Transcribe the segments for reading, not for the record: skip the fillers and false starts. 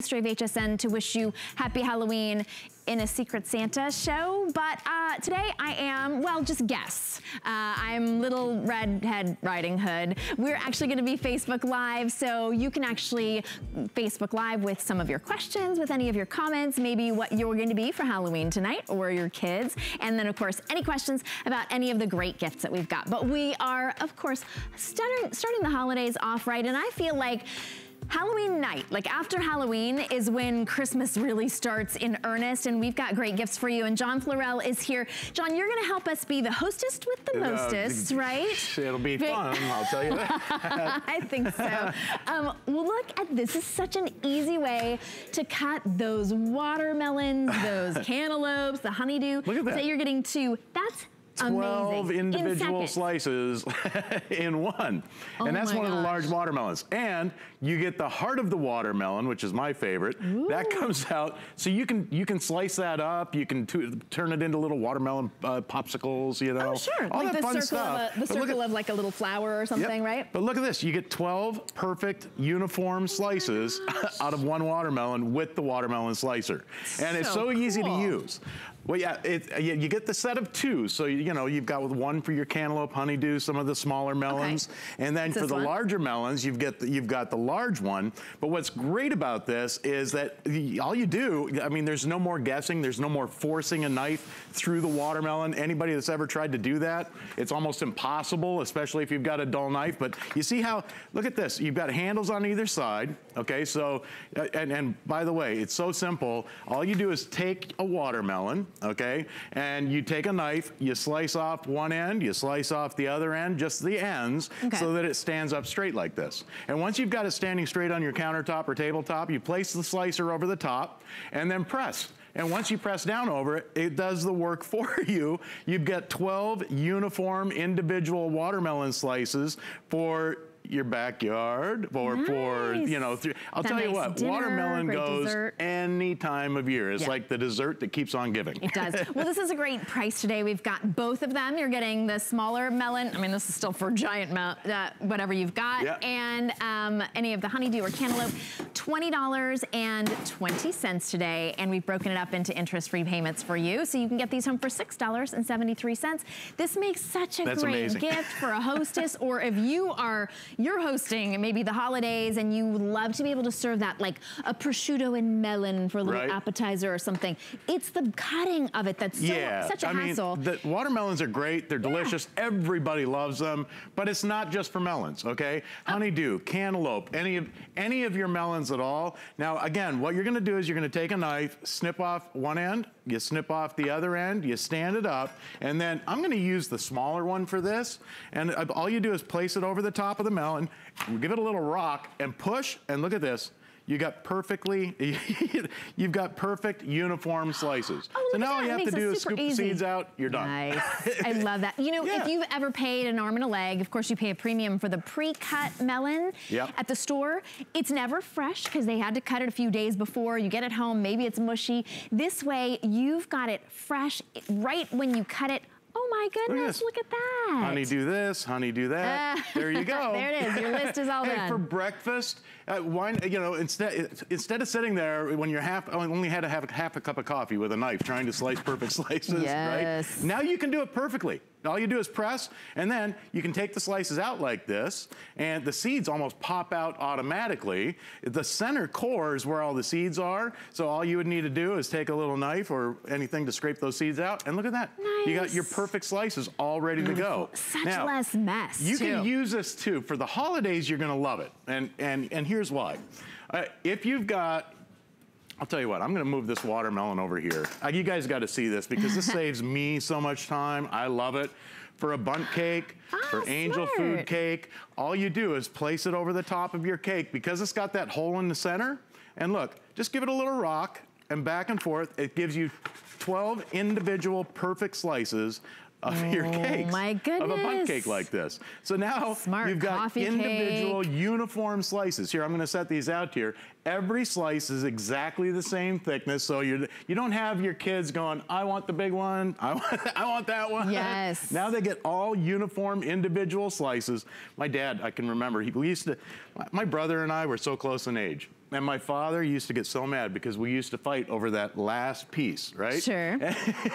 of HSN to wish you happy Halloween in a Secret Santa show, but today I am, well, just guess. I'm Little Redhead Riding Hood. We're actually gonna be Facebook Live, so you can actually Facebook Live with some of your questions, with any of your comments, maybe what you're gonna be for Halloween tonight, or your kids, and then of course, any questions about any of the great gifts that we've got. But we are, of course, starting the holidays off right, and I feel like Halloween night, like after Halloween, is when Christmas really starts in earnest, and we've got great gifts for you. And John Florell is here. John, you're gonna help us be the hostess with the mostest, right? It'll be fun, I'll tell you that. I think so. Well, look at this. This is such an easy way to cut those watermelons, those cantaloupes, the honeydew. Look at that. So you're getting two. That's 12 amazing. individual slices in one. Oh, and that's one of the gosh. large watermelons. And you get the heart of the watermelon, which is my favorite. Ooh. That comes out, so you can slice that up, you can turn it into little watermelon popsicles, you know. Oh, sure. All like that the fun circle stuff. Of the circle of like a little flower or something, right? But look at this, you get 12 perfect uniform slices out of one watermelon with the watermelon slicer. And it's so easy to use. Well, yeah, you get the set of two, so you know you've got one for your cantaloupe, honeydew, some of the smaller melons, and then for the larger melons, you've got the large one. But what's great about this is that all you do, I mean, there's no more guessing, there's no more forcing a knife through the watermelon. Anybody that's ever tried to do that, it's almost impossible, especially if you've got a dull knife. But you see how? Look at this. You've got handles on either side. Okay, so and by the way, it's so simple. All you do is take a watermelon. Okay, and you take a knife, you slice off one end, you slice off the other end, just the ends, so that it stands up straight like this. And once you've got it standing straight on your countertop or tabletop, you place the slicer over the top and then press. And once you press down over it, it does the work for you. You've got 12 uniform individual watermelon slices for your backyard, or for, you know, I'll tell you what, dinner, watermelon goes dessert. Any time of year. It's like the dessert that keeps on giving. It does. Well, this is a great price today. We've got both of them. You're getting the smaller melon. I mean, this is still for giant whatever you've got. And any of the honeydew or cantaloupe, $20.20 today. And we've broken it up into interest-free payments for you. So you can get these home for $6.73. This makes such a great gift for a hostess, or if you're hosting maybe the holidays and you love to be able to serve that, like a prosciutto and melon for a little appetizer or something. It's the cutting of it that's such a hassle. The watermelons are great. They're delicious. Everybody loves them. But it's not just for melons, okay? Honeydew, cantaloupe, any of your melons at all. Now, again, what you're going to do is you're going to take a knife, snip off one end, you snip off the other end, you stand it up, and then I'm going to use the smaller one for this. And all you do is place it over the top of the melon, give it a little rock, and push, and look at this. You've got perfect uniform slices. So now all you have to do is scoop the seeds out, you're done. Nice. I love that. You know, if you've ever paid an arm and a leg, of course you pay a premium for the pre-cut melon at the store. It's never fresh because they had to cut it a few days before. You get it home, maybe it's mushy. This way, you've got it fresh right when you cut it. Oh my goodness, look at that. Honeydew this, honeydew that. There you go. There it is, your list is all done. For breakfast, why, you know, instead of sitting there when you're only had to have half a cup of coffee with a knife trying to slice perfect slices, right? Now you can do it perfectly. All you do is press, and then you can take the slices out like this, and the seeds almost pop out automatically. The center core is where all the seeds are, so all you would need to do is take a little knife or anything to scrape those seeds out, and look at that. Nice. You got your perfect slices all ready to go. Such less mess, You can use this too. For the holidays, you're gonna love it, and here's why. If you've got, I'll tell you what, I'm gonna move this watermelon over here. You guys gotta see this because this saves me so much time. I love it. For a bundt cake, for angel food cake, all you do is place it over the top of your cake because it's got that hole in the center. And look, just give it a little rock and back and forth. It gives you 12 individual perfect slices of your cakes. Oh my goodness. Of a bundt cake like this. So now you've got individual uniform slices. Here, I'm gonna set these out here. Every slice is exactly the same thickness, so you don't have your kids going, I want the big one, I want that one. Yes. Now they get all uniform individual slices. My dad, I can remember, my brother and I were so close in age. And my father used to get so mad because we used to fight over that last piece, right? Sure.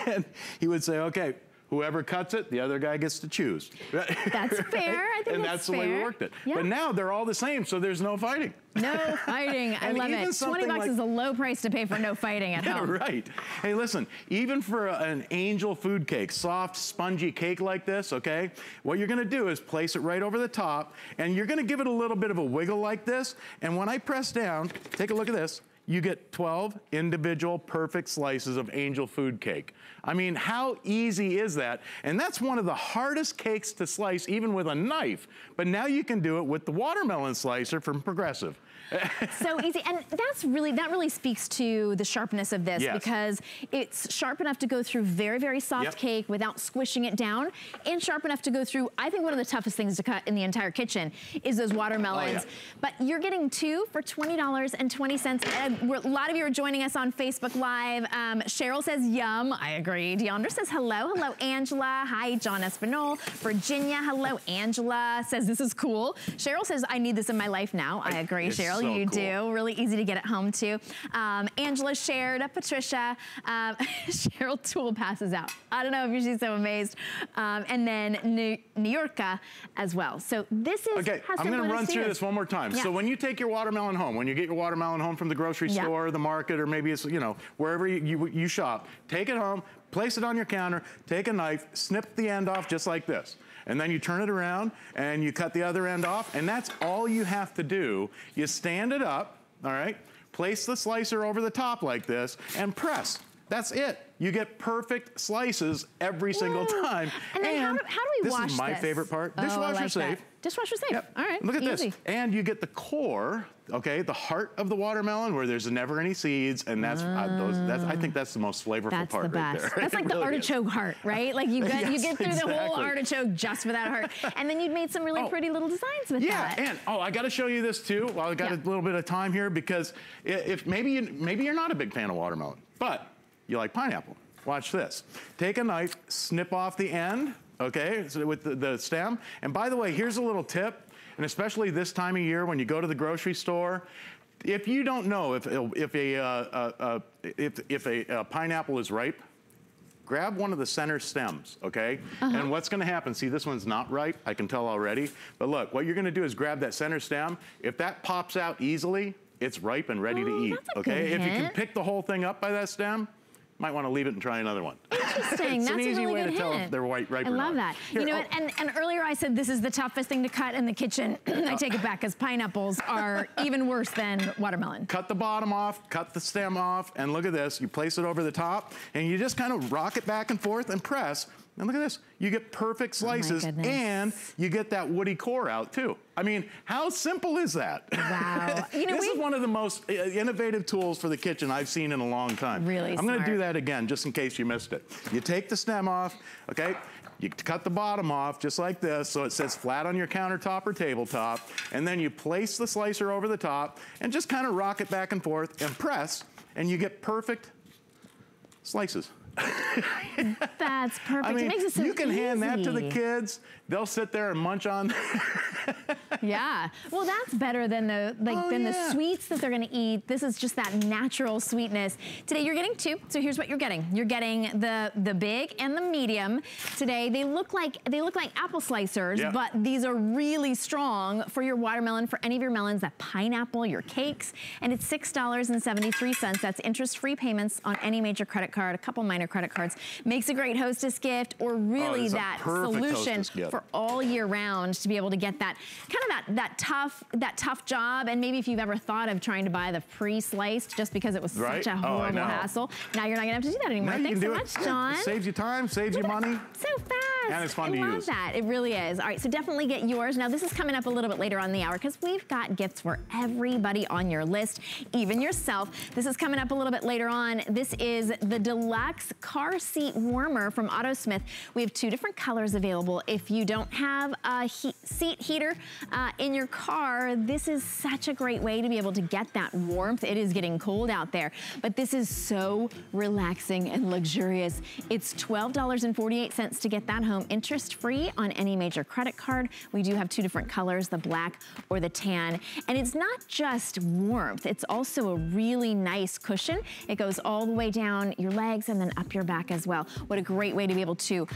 And he would say, okay, whoever cuts it, the other guy gets to choose. That's fair. I think and that's the way we worked it. Yeah. But now they're all the same, so there's no fighting. No fighting. I love it. 20 bucks is a low price to pay for no fighting at home. Right. Hey, listen, even for an angel food cake, soft, spongy cake like this, okay, what you're gonna do is place it right over the top, and you're gonna give it a little bit of a wiggle like this, and when I press down, take a look at this, you get 12 individual perfect slices of angel food cake. I mean, how easy is that? And that's one of the hardest cakes to slice, even with a knife. But now you can do it with the watermelon slicer from Progressive. So easy, and that really speaks to the sharpness of this, yes. because it's sharp enough to go through very, very soft cake without squishing it down, and sharp enough to go through, I think one of the toughest things to cut in the entire kitchen is those watermelons. Oh, yeah. But you're getting 2 for $20.20. A lot of you are joining us on Facebook Live. Cheryl says, yum, I agree. Deandra says, hello. Hello, Angela. Hi, John Espinol. Virginia, hello. Angela says, this is cool. Cheryl says, I need this in my life now. I agree, Cheryl. So you do. Really easy to get at home too. Angela shared, Patricia, Cheryl Tool passes out. I don't know if she's so amazed. And then New Yorka as well. So this is okay. I'm going to run through this one more time. Yeah. So when you take your watermelon home, when you get your watermelon home from the grocery store, the market, or maybe it's, you know, wherever you shop, take it home, place it on your counter, take a knife, snip the end off just like this. And then you turn it around and you cut the other end off, and that's all you have to do. You stand it up, all right? Place the slicer over the top like this and press. That's it. You get perfect slices every single time. And then how do we wash this? This is my favorite part. Dishwasher safe. Dishwasher safe. Yep. All right. Look at this. And you get the core, okay, the heart of the watermelon where there's never any seeds, and that's I think that's the most flavorful part right there. That's like the artichoke heart, right? Like you get through the whole artichoke just for that heart. And then you'd made some really pretty little designs with that. Yeah, and I got to show you this too while I got a little bit of time here, because if maybe you're not a big fan of watermelon, but you like pineapple. Watch this. Take a knife, snip off the end, okay, so with the stem. And by the way, here's a little tip, and especially this time of year when you go to the grocery store, if you don't know if a pineapple is ripe, grab one of the center stems, okay? And what's gonna happen, see this one's not ripe, I can tell already, but look, what you're gonna do is grab that center stem. If that pops out easily, it's ripe and ready to eat, okay? If you can pick the whole thing up by that stem, might want to leave it and try another one. Interesting. It's That's an easy a really way good to tell hint. if they're ripe or not. I love that. Here, you know what? And earlier I said this is the toughest thing to cut in the kitchen. I take it back, because pineapples are even worse than watermelon. Cut the bottom off, cut the stem off, and look at this. You place it over the top, and you just kind of rock it back and forth and press. And look at this. You get perfect slices, and you get that woody core out too. I mean, how simple is that? Wow. You know, this is one of the most innovative tools for the kitchen I've seen in a long time. Really I'm going to do that again, just in case you missed it. You take the stem off, okay? You cut the bottom off just like this, so it sits flat on your countertop or tabletop, and then you place the slicer over the top and just kind of rock it back and forth and press, and you get perfect slices. That's perfect. I mean, it makes it so you can easy. hand that to the kids. They'll sit there and munch on. Yeah. Well, that's better than the sweets that they're going to eat. This is just that natural sweetness. Today you're getting 2. So here's what you're getting. You're getting the big and the medium. Today they look like apple slicers, but these are really strong for your watermelon, for any of your melons, that pineapple, your cakes, and it's $6.73. That's interest-free payments on any major credit card, a couple minor credit cards. Makes a great hostess gift, or really that solution for all year round to be able to get that kind of that tough job. And maybe if you've ever thought of trying to buy the pre-sliced just because it was such a horrible hassle, now you're not gonna have to do that anymore. Thanks so much, John. It saves you time, saves you money. So fast. And it's fun to use. I love that. It really is. All right, so definitely get yours. Now this is coming up a little bit later on in the hour, because we've got gifts for everybody on your list, even yourself. This is coming up a little bit later on. This is the deluxe car seat warmer from AutoSmith. We have 2 different colors available. If you don't have a seat heater in your car, this is such a great way to be able to get that warmth. It is getting cold out there, but this is so relaxing and luxurious. It's $12.48 to get that home, interest-free on any major credit card. We do have 2 different colors, the black or the tan. And it's not just warmth, it's also a really nice cushion. It goes all the way down your legs and then up your back as well. What a great way to be able to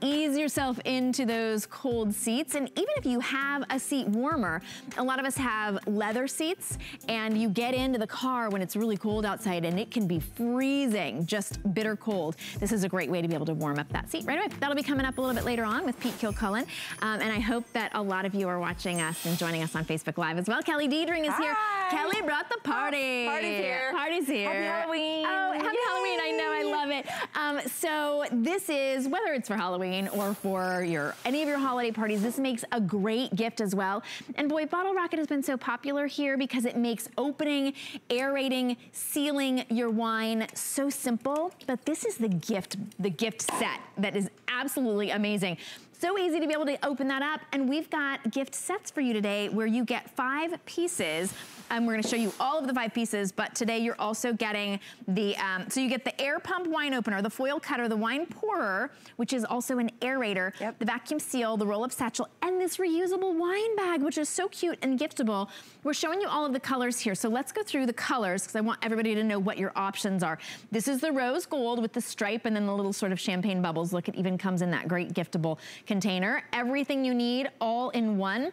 ease yourself into those cold seats. And even if you have a seat warmer, a lot of us have leather seats, and you get into the car when it's really cold outside and it can be freezing, just bitter cold. This is a great way to be able to warm up that seat right away. That'll be coming up a little bit later on with Pete Kilcullen. And I hope that a lot of you are watching us and joining us on Facebook Live as well. Kelly Diedring is here. Kelly brought the party. Party's here. Party's here. Happy Halloween. Oh, happy Halloween. I know, I love it. So this is, whether it's for Halloween or for any of your holiday parties, this makes a great gift as well. And boy, Bottle Rocket has been so popular here because it makes opening, aerating, sealing your wine so simple. But this is the gift set that is absolutely amazing. So easy to be able to open that up. And we've got gift sets for you today where you get 5 pieces. We're gonna show you all of the 5 pieces, but today you're also getting the, so you get the air pump wine opener, the foil cutter, the wine pourer, which is also an aerator, the vacuum seal, the roll-up satchel, and this reusable wine bag, which is so cute and giftable. We're showing you all of the colors here. So let's go through the colors because I want everybody to know what your options are. This is the rose gold with the stripe and then the little sort of champagne bubbles. Look, it even comes in that great giftable container. Everything you need all in one.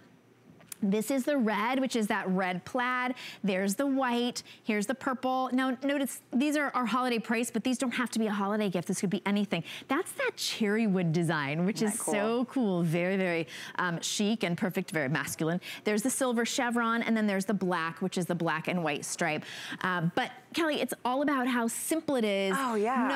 This is the red, which is that red plaid. There's the white. Here's the purple. Now, notice these are our holiday price, but these don't have to be a holiday gift. This could be anything. That's that cherry wood design, which is so cool. Very, very chic and perfect, very masculine. There's the silver chevron, and then there's the black, which is the black and white stripe. But Kelly, it's all about how simple it is. Oh, yeah.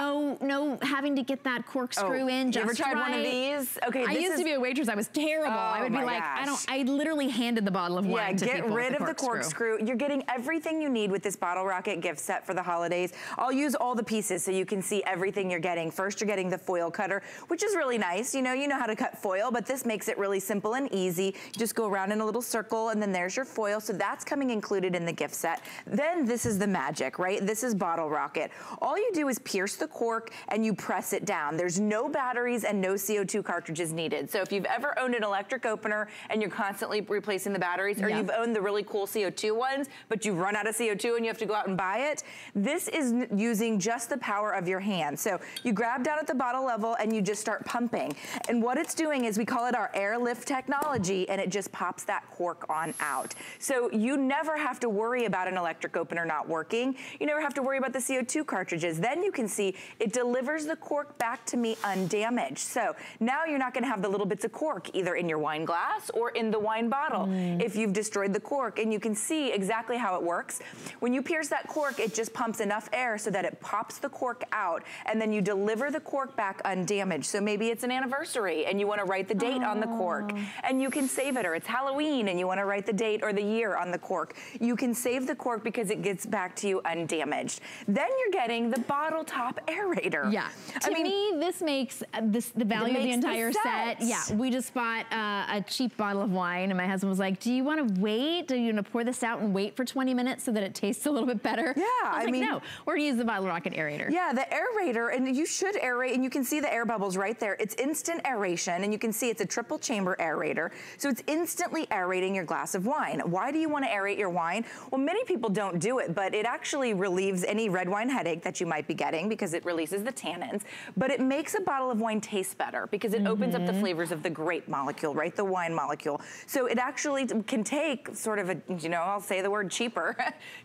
No having to get that corkscrew in just right. You ever tried one of these? Okay, I used to be a waitress. I was terrible. I would be like, I literally handed the bottle of wine to people. Get rid of the corkscrew. You're getting everything you need with this Bottle Rocket gift set for the holidays. I'll use all the pieces so you can see everything you're getting. First, you're getting the foil cutter, which is really nice. You know how to cut foil, but this makes it really simple and easy. You just go around in a little circle, and then there's your foil. So that's coming included in the gift set. Then this is the magic, right? This is Bottle Rocket. All you do is pierce the cork and you press it down. There's no batteries and no CO2 cartridges needed. So if you've ever owned an electric opener and you're constantly replacing the batteries, or you've owned the really cool CO2 ones, but you've run out of CO2 and you have to go out and buy it, this is using just the power of your hand. So you grab down at the bottle level and you just start pumping. And what it's doing is we call it our airlift technology, and it just pops that cork on out. So you never have to worry about an electric opener not working. You never have to worry about the CO2 cartridges. Then you can see it delivers the cork back to me undamaged. So now you're not gonna have the little bits of cork either in your wine glass or in the wine bottle. If you've destroyed the cork, and you can see exactly how it works. When you pierce that cork, it just pumps enough air so that it pops the cork out, and then you deliver the cork back undamaged. So maybe it's an anniversary and you want to write the date on the cork, and you can save it, or it's Halloween and you want to write the date or the year on the cork. You can save the cork because it gets back to you undamaged. Then you're getting the bottle top aerator. Yeah. To me, this makes the value of the entire set. Yeah. We just bought a cheap bottle of wine, and my husband was like, do you want to wait? Do you want to pour this out and wait for 20 minutes so that it tastes a little bit better? Yeah, I mean, no, we're gonna use the Bottle Rocket aerator. Yeah, the aerator, and you should aerate, and you can see the air bubbles right there. It's instant aeration, and you can see it's a triple chamber aerator, so it's instantly aerating your glass of wine. Why do you want to aerate your wine? Well, many people don't do it, but it actually relieves any red wine headache that you might be getting because it releases the tannins, but it makes a bottle of wine taste better because it opens up the flavors of the grape molecule, right? The wine molecule. So it actually can take sort of a, I'll say the word cheaper,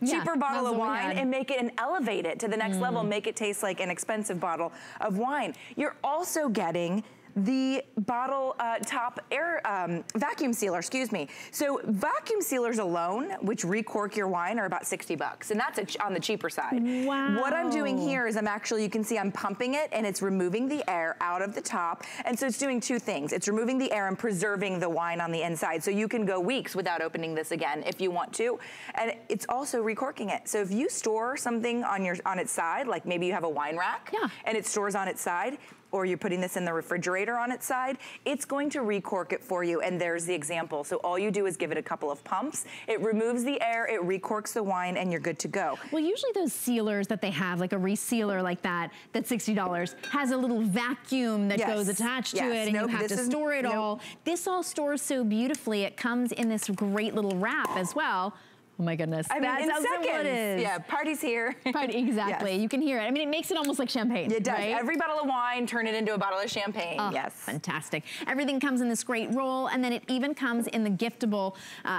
cheaper bottle of wine and make it and elevate it to the next level, make it taste like an expensive bottle of wine. You're also getting the bottle top air vacuum sealer, excuse me. So vacuum sealers alone, which recork your wine, are about 60 bucks, and that's on the cheaper side. Wow. What I'm doing here is you can see I'm pumping it, and it's removing the air out of the top, and so it's doing two things. It's removing the air and preserving the wine on the inside, so you can go weeks without opening this again if you want to, and it's also recorking it. So if you store something on its side, like maybe you have a wine rack, and it stores on its side, or you're putting this in the refrigerator on its side, it's going to recork it for you, and there's the example. So all you do is give it a couple of pumps, it removes the air, it recorks the wine, and you're good to go. Well, usually those sealers that they have, like a resealer like that, that's $60, has a little vacuum that goes attached to it, and you have to store it all. This all stores so beautifully. It comes in this great little wrap as well. Oh my goodness. I mean, that's in how simple seconds. it is. Yeah, party's here. Party, exactly. You can hear it. I mean, it makes it almost like champagne. It does. Right? Every bottle of wine, turn it into a bottle of champagne. Oh, yes. Fantastic. Everything comes in this great roll, and then it even comes in the giftable,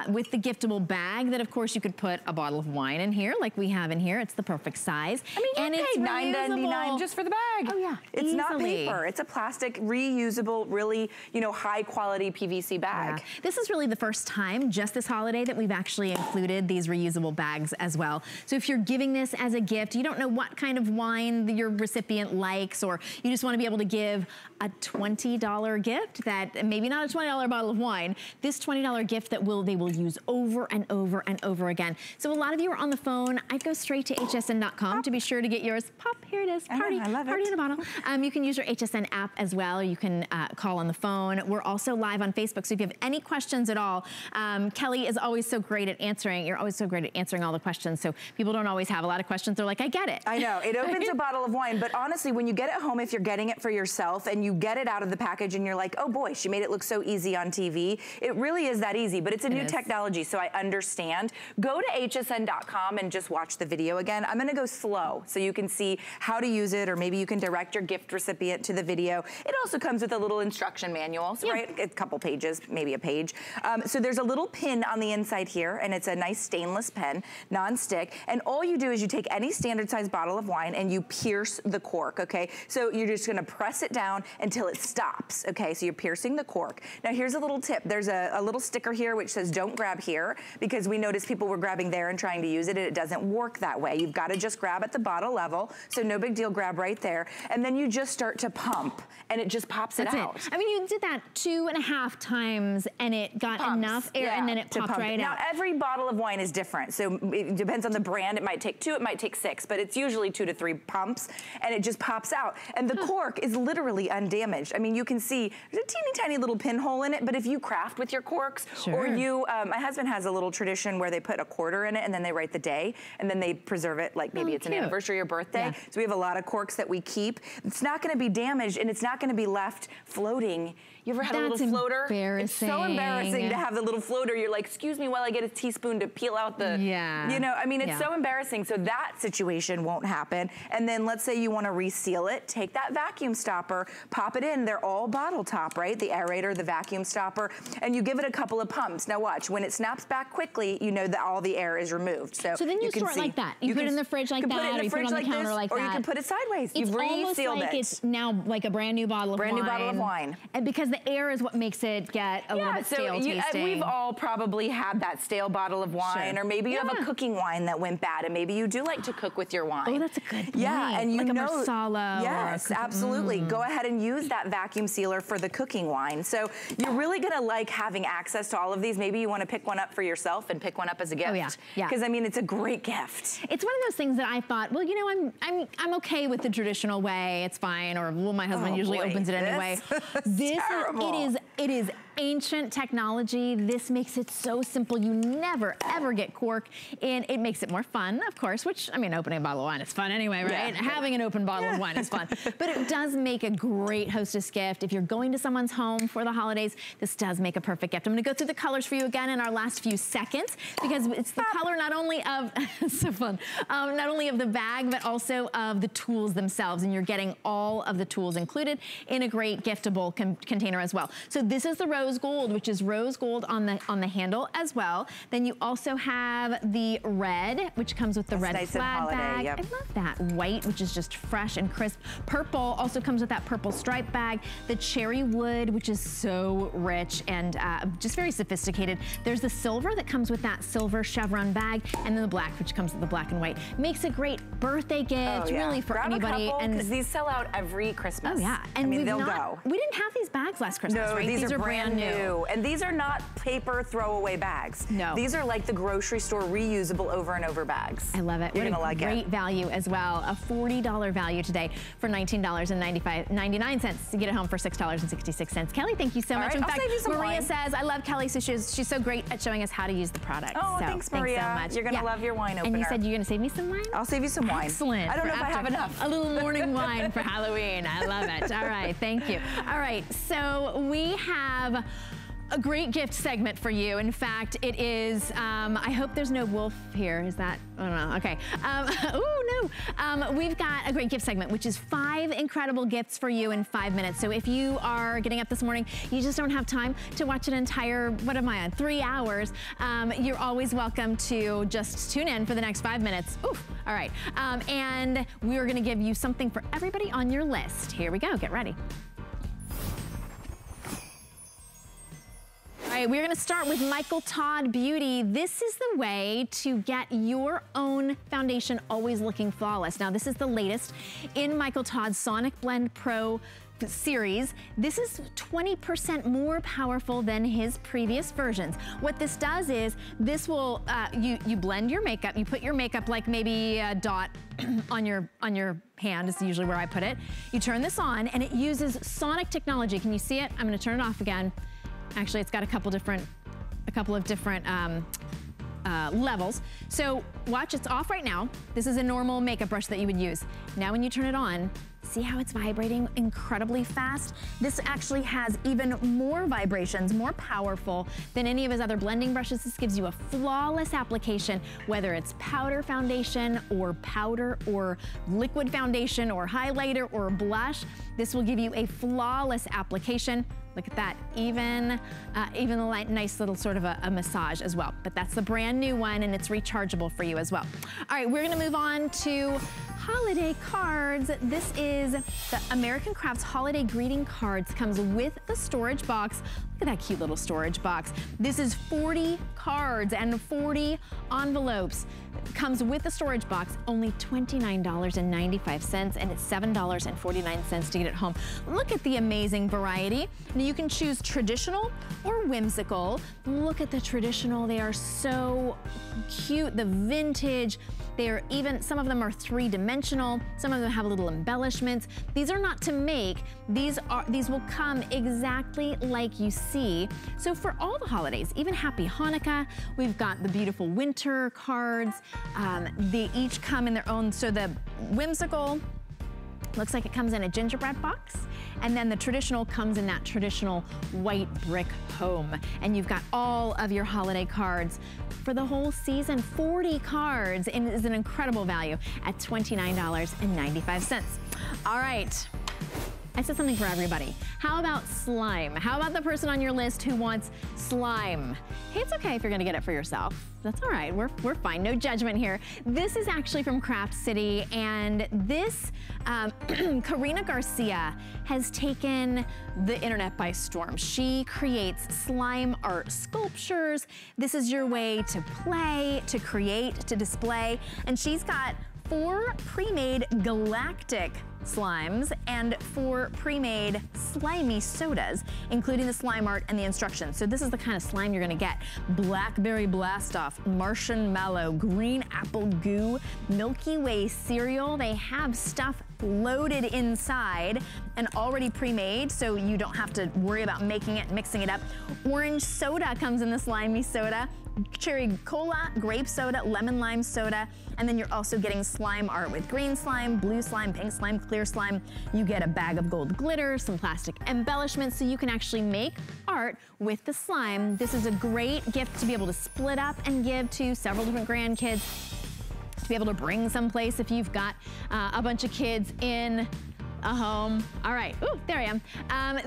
with the giftable bag that, of course, you could put a bottle of wine in here, like we have in here. It's the perfect size. I mean, and you it's paid $9.99 just for the bag. Oh, yeah. It's not Easily. paper. It's a plastic, reusable, really, high quality PVC bag. Yeah. This is really the first time, just this holiday, that we've actually included these reusable bags as well. So if you're giving this as a gift, you don't know what kind of wine your recipient likes, or you just want to be able to give a $20 gift that, maybe not a $20 bottle of wine, this $20 gift that they will use over and over and over again. So a lot of you are on the phone. I'd go straight to hsn.com to be sure to get yours. Pop, here it is. Party, I love it. Party in a bottle. You can use your HSN app as well, or you can call on the phone. We're also live on Facebook, so if you have any questions at all, Kelly is always so great at answering. You're always so great at answering all the questions, so people don't always have a lot of questions. They're like, I get it. I know, it opens a bottle of wine, but honestly, when you get it home, if you're getting it for yourself and you get it out of the package and you're like, oh boy, she made it look so easy on TV, it really is that easy, but it's a new technology, so I understand. Go to hsn.com and just watch the video again. I'm gonna go slow so you can see how to use it, or maybe you can direct your gift recipient to the video. It also comes with a little instruction manual, so right? A couple pages, maybe a page. So there's a little pin on the inside here, and it's a nice stainless pen, non-stick, and all you do is you take any standard size bottle of wine and you pierce the cork, okay? So you're just gonna press it down until it stops, okay? So you're piercing the cork. Now here's a little tip. There's a little sticker here which says don't grab here, because we noticed people were grabbing there and trying to use it, and it doesn't work that way. You've gotta just grab at the bottle level, so no big deal, grab right there, and then you just start to pump, and it just pops it out. I mean, you did that 2.5 times, and it got enough air, and then it popped right out. Now, every bottle of wine is different, so it depends on the brand. It might take 2, it might take 6, but it's usually 2 to 3 pumps, and it just pops out. And the cork is literally undamaged. I mean, you can see there's a teeny tiny little pinhole in it, but if you craft with your corks, or you, my husband has a little tradition where they put a quarter in it, and then they write the day, and then they preserve it, like maybe it's an anniversary or birthday. So we have a lot of corks that we keep. It's not gonna be damaged, and it's not gonna be left floating. You ever had a little floater? It's so embarrassing to have the little floater. You're like, excuse me while I get a teaspoon to peel out the, you know, I mean, it's so embarrassing. So that situation won't happen. And then let's say you want to reseal it, take that vacuum stopper, pop it in. They're all bottle top, right? The aerator, the vacuum stopper, and you give it a couple of pumps. Now watch, when it snaps back quickly, you know that all the air is removed. So then you store it like that. You put it in the fridge like that, or you put it on the counter like that. Or you can put it sideways. You've almost like it's now like a brand new bottle of wine. Brand new bottle of wine. And because the air is what makes it get a little bit stale tasting. We've all probably had that stale bottle of wine, or maybe you have a cooking wine that went bad, and maybe you do like to cook with your wine. Oh, that's a good point. Yeah, and you like know, a Marsala. Yes, absolutely. Go ahead and use that vacuum sealer for the cooking wine. So you're really gonna like having access to all of these. Maybe you want to pick one up for yourself and pick one up as a gift. Oh yeah. Because I mean, it's a great gift. It's one of those things that I thought, well, you know, I'm okay with the traditional way. It's fine. Or well, my husband usually opens it anyway. This terrible. It is ancient technology. This makes it so simple. You never, ever get cork, and it makes it more fun, of course, which, I mean, opening a bottle of wine is fun anyway, right? Yeah. Having an open bottle of wine is fun. But it does make a great hostess gift. If you're going to someone's home for the holidays, this does make a perfect gift. I'm gonna go through the colors for you again in our last few seconds, because it's the color not only of, so fun, not only of the bag, but also of the tools themselves, and you're getting all of the tools included in a great giftable container as well. So this is the rose rose gold, which is rose gold on the handle as well. Then you also have the red, which comes with the red nice plaid bag. Yep. I love that. White, which is just fresh and crisp. Purple also comes with that purple stripe bag. The cherry wood, which is so rich and just very sophisticated. There's the silver that comes with that silver chevron bag, and then the black, which comes with the black and white. Makes a great birthday gift, really, for anybody. And these sell out every Christmas. Oh yeah, and I mean, they'll go. We didn't have these bags last Christmas, no, right? These are brand new. And these are not paper throwaway bags. No. These are like the grocery store reusable over and over bags. I love it. You're gonna like it. Great value as well. A $40 value today for $19.99 to get it home for $6.66. Kelly, thank you so much. Right, In fact, save you some Maria wine. says, I love Kelly, so she's so great at showing us how to use the product. Oh, so, thanks, Maria. Thanks so much. You're gonna love your wine opener. And you said you're gonna save me some wine? I'll save you some wine. Excellent. I don't know if I have enough. A little morning wine for Halloween. I love it. All right, thank you. All right, so we have a great gift segment for you. In fact, it is, I hope there's no wolf here. Is that, I don't know, okay. Oh no. We've got a great gift segment, which is 5 incredible gifts for you in 5 minutes. So if you are getting up this morning, you just don't have time to watch an entire, what am I on, 3 hours, you're always welcome to just tune in for the next 5 minutes. Oof, all right. And we're gonna give you something for everybody on your list. Here we go, get ready. All right, we're gonna start with Michael Todd Beauty. This is the way to get your own foundation always looking flawless. Now, this is the latest in Michael Todd's Sonic Blend Pro series. This is 20% more powerful than his previous versions. What this does is, this will, you blend your makeup, you put your makeup like maybe a dot on your hand is usually where I put it. You turn this on and it uses sonic technology. Can you see it? I'm gonna turn it off again. Actually, it's got a couple of different levels. So watch, it's off right now. This is a normal makeup brush that you would use. Now when you turn it on, see how it's vibrating incredibly fast? This actually has even more vibrations, more powerful than any of his other blending brushes. This gives you a flawless application, whether it's powder foundation or powder or liquid foundation or highlighter or blush. This will give you a flawless application. Look at that, even a nice little sort of a massage as well. But that's the brand new one and it's rechargeable for you as well. All right, we're gonna move on to holiday cards. This is the American Crafts Holiday Greeting Cards. Comes with the storage box. Look at that cute little storage box. This is 40 cards and 40 envelopes. Comes with the storage box, only $29.95, and it's $7.49 to get it home. Look at the amazing variety. Now you can choose traditional or whimsical. Look at the traditional, they are so cute. The vintage, they are even, some of them are 3-dimensional, some of them have little embellishments. These are not to make, these will come exactly like you see. So for all the holidays, even Happy Hanukkah, we've got the beautiful winter cards. They each come in their own, so the whimsical looks like it comes in a gingerbread box, and then the traditional comes in that traditional white brick home. And you've got all of your holiday cards for the whole season. 40 cards, and it is an incredible value at $29.95. All right. I said something for everybody. How about slime? How about the person on your list who wants slime? Hey, it's okay if you're gonna get it for yourself. That's all right, we're fine, no judgment here. This is actually from Craft City, and this, Karina Garcia has taken the internet by storm. She creates slime art sculptures. This is your way to play, to create, to display, and she's got 4 pre-made galactic slimes and 4 pre-made slimy sodas, including the slime art and the instructions. So this is the kind of slime you're gonna get. Blackberry Blastoff, Martian Mallow, Green Apple Goo, Milky Way cereal. They have stuff loaded inside and already pre-made, so you don't have to worry about making it, mixing it up. Orange soda comes in the slimy soda. Cherry cola, grape soda, lemon lime soda, and then you're also getting slime art with green slime, blue slime, pink slime, clear slime. You get a bag of gold glitter, some plastic embellishments, so you can actually make art with the slime. This is a great gift to be able to split up and give to several different grandkids, to be able to bring someplace if you've got a bunch of kids in a home. All right, ooh, there I am.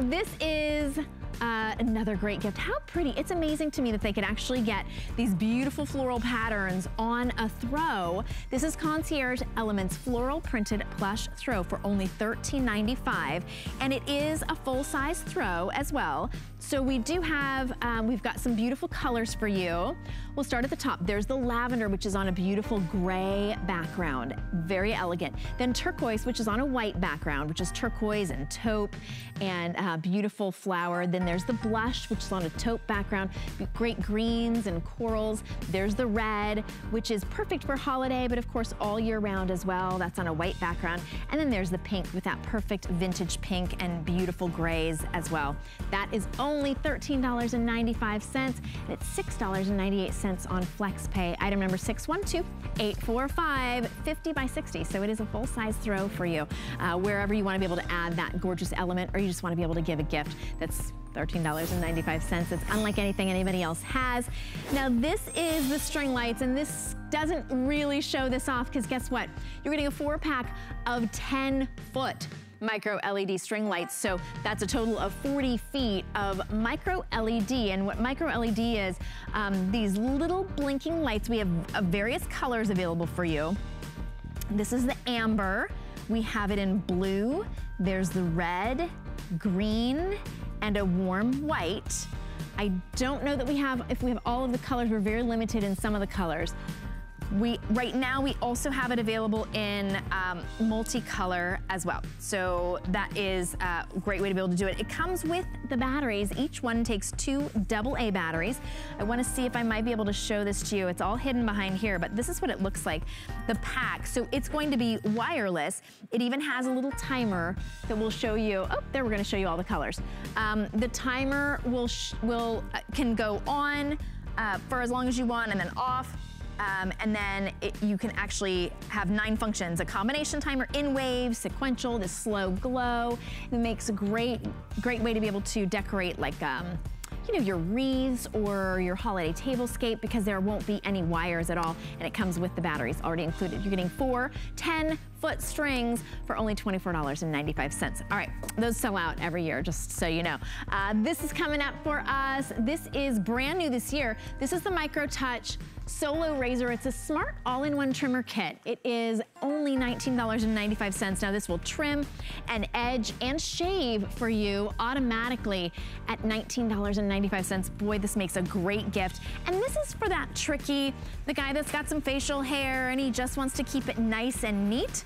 This is another great gift. How pretty. It's amazing to me that they could actually get these beautiful floral patterns on a throw. This is Concierge Elements Floral Printed Plush Throw for only $13.95. And it is a full-size throw as well. So we do have, we've got some beautiful colors for you. We'll start at the top. There's the lavender, which is on a beautiful gray background. Very elegant. Then turquoise, which is on a white background, which is turquoise and taupe and beautiful flower. Then there's the blush, which is on a taupe background. Great greens and corals. There's the red, which is perfect for holiday, but of course all year round as well. That's on a white background. And then there's the pink with that perfect vintage pink and beautiful grays as well. That is only $13.95, and it's $6.98 on FlexPay. Item number 612-845, 50 by 60. So it is a full-size throw for you, wherever you want to be able to add that gorgeous element, or you just want to be able to give a gift that's $13.95. It's unlike anything anybody else has. Now this is the string lights, and this doesn't really show this off because guess what? You're getting a 4-pack of 10-foot micro LED string lights. So that's a total of 40 feet of micro LED. And what micro LED is, these little blinking lights. We have various colors available for you. This is the amber. We have it in blue. There's the red, green, and a warm white. I don't know that we have, if we have all of the colors, we're very limited in some of the colors. Right now, we also have it available in multicolor as well. So that is a great way to be able to do it. It comes with the batteries. Each one takes 2 AA batteries. I want to see if I might be able to show this to you. It's all hidden behind here, but this is what it looks like, the pack. So it's going to be wireless. It even has a little timer that will show you, oh, there, we're going to show you all the colors. The timer can go on for as long as you want and then off. And then you can actually have 9 functions: a combination timer, in wave, sequential, this slow glow. It makes a great way to be able to decorate, like you know, your wreaths or your holiday tablescape, because there won't be any wires at all, and it comes with the batteries already included. You're getting 4 10-foot strings for only $24.95. All right, those sell out every year, just so you know. This is coming up for us. This is brand new this year. This is the MicroTouch Solo Razor. It's a smart all-in-one trimmer kit. It is only $19.95. Now this will trim and edge and shave for you automatically at $19.95. Boy, this makes a great gift. And this is for that tricky, the guy that's got some facial hair and he just wants to keep it nice and neat.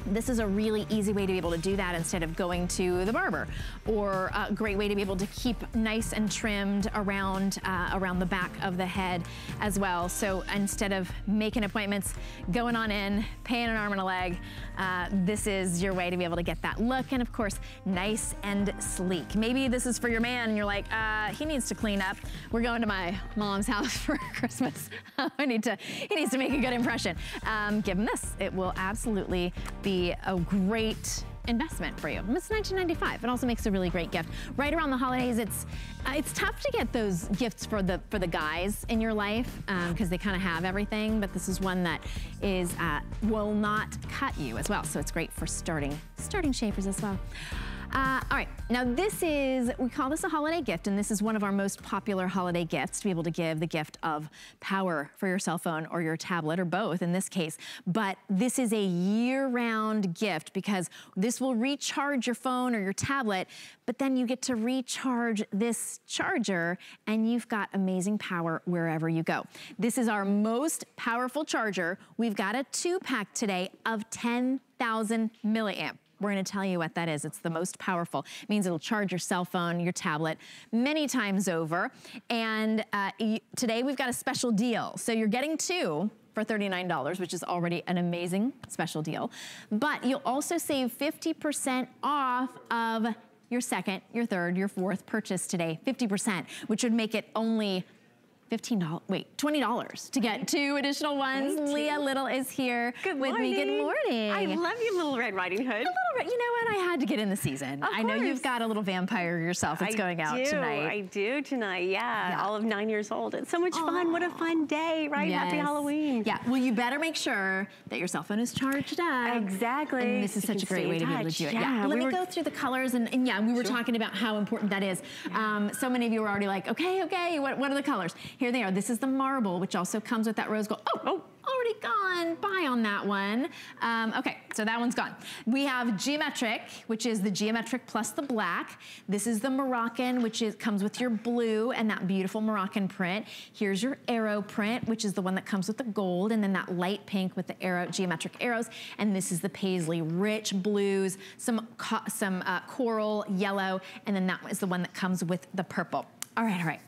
This is a really easy way to be able to do that instead of going to the barber, or a great way to be able to keep nice and trimmed around the back of the head as well. So instead of making appointments, going on in, paying an arm and a leg, this is your way to be able to get that look, and of course, nice and sleek. Maybe this is for your man and you're like, he needs to clean up. We're going to my mom's house for Christmas. He needs to make a good impression. Give him this. It will absolutely be a great investment for you. It's $19.95. It also makes a really great gift. Right around the holidays, it's tough to get those gifts for the guys in your life because they kind of have everything, but this is one that will not cut you as well. So it's great for starting shavers as well. All right, now we call this a holiday gift, and this is one of our most popular holiday gifts, to be able to give the gift of power for your cell phone or your tablet, or both in this case. But this is a year-round gift because this will recharge your phone or your tablet, but then you get to recharge this charger and you've got amazing power wherever you go. This is our most powerful charger. We've got a 2-pack today of 10,000 milliamp. We're gonna tell you what that is. It's the most powerful. It means it'll charge your cell phone, your tablet, many times over. And today we've got a special deal. So you're getting 2 for $39, which is already an amazing special deal. But you'll also save 50% off of your second, your third, your fourth purchase today, 50%, which would make it only $15, wait, $20 to get 2 additional ones. Leah Little is here with me. Good morning. I love you, Little Red Riding Hood. You know what? I had to get in the season. I know you've got a little vampire yourself that's going out tonight. I do tonight, yeah. All of 9 years old. It's so much fun. What a fun day, right? Yes. Happy Halloween. Yeah, well, you better make sure that your cell phone is charged up. Exactly. And this is such a great way to be able to do it. Yeah. Let me go through the colors, and yeah, we were talking about how important that is. So many of you are already like, okay, what are the colors? Here they are. This is the marble, which also comes with that rose gold. Oh, already gone. Bye on that one. Okay, so that one's gone. We have geometric, which is the geometric plus the black. This is the Moroccan, which comes with your blue and that beautiful Moroccan print. Here's your arrow print, which is the one that comes with the gold, and then that light pink with the geometric arrows. And this is the paisley, rich blues, some coral, yellow, and then that is the one that comes with the purple. All right.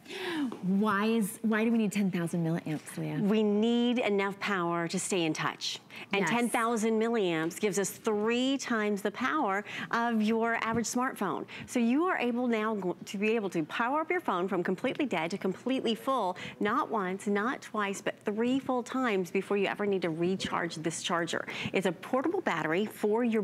Why do we need 10,000 milliamps, Leah? We need enough power to stay in touch. And 10,000 milliamps gives us 3 times the power of your average smartphone. So you are able now to be able to power up your phone from completely dead to completely full, not once, not twice, but 3 full times before you ever need to recharge this charger. It's a portable battery for your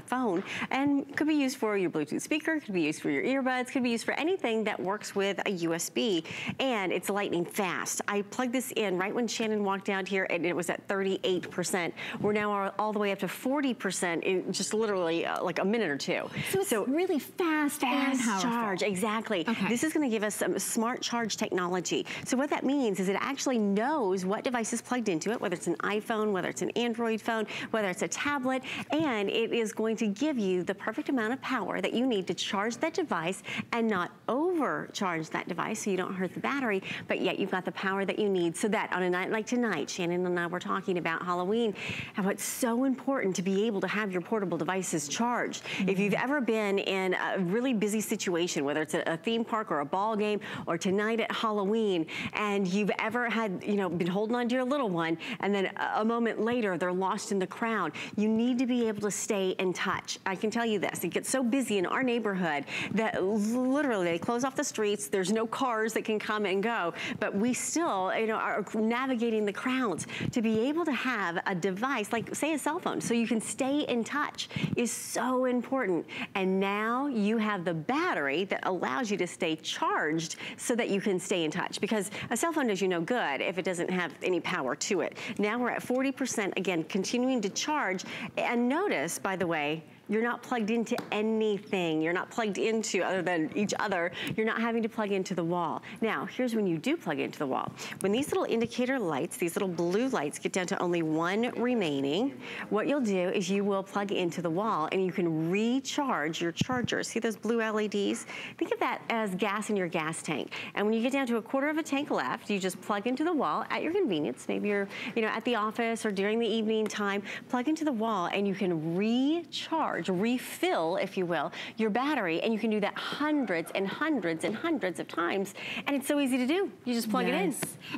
phone, and could be used for your Bluetooth speaker, could be used for your earbuds, could be used for anything that works with a USB, and it's lightning fast. I plugged this in right when Shannon walked out here, and it was at 38%. We're now all the way up to 40% in just literally like a minute or 2. So it's really fast and powerful. Charge, exactly. Okay. This is going to give us some smart charge technology. So what that means is it actually knows what device is plugged into it, whether it's an iPhone, whether it's an Android phone, whether it's a tablet, and it is going to give you the perfect amount of power that you need to charge that device and not overcharge that device so you don't hurt the battery, but yet you've got the power that you need so that on a night like tonight, Shannon and I were talking about Halloween, how it's so important to be able to have your portable devices charged. If you've ever been in a really busy situation, whether it's a theme park or a ball game or tonight at Halloween, and you've ever had, been holding on to your little one, and then a moment later they're lost in the crowd, you need to be able to stay in touch. I can tell you this, it gets so busy in our neighborhood that literally they close off the streets, there's no cars that can come and go, but we still are navigating the crowds. To be able to have a device, like say a cell phone, so you can stay in touch is so important. And now you have the battery that allows you to stay charged so that you can stay in touch, because a cell phone does you no good if it doesn't have any power to it. Now we're at 40%, again, continuing to charge. And notice, by the way, you're not plugged into anything. You're not plugged into other than each other. You're not having to plug into the wall. Now, here's when you do plug into the wall. When these little indicator lights, these little blue lights get down to only 1 remaining, what you'll do is you will plug into the wall and you can recharge your charger. See those blue LEDs? Think of that as gas in your gas tank. And when you get down to a quarter of a tank left, you just plug into the wall at your convenience. Maybe you're at the office or during the evening time, plug into the wall and you can recharge, refill, if you will, your battery, and you can do that hundreds and hundreds and hundreds of times, and it's so easy to do. You just plug it in.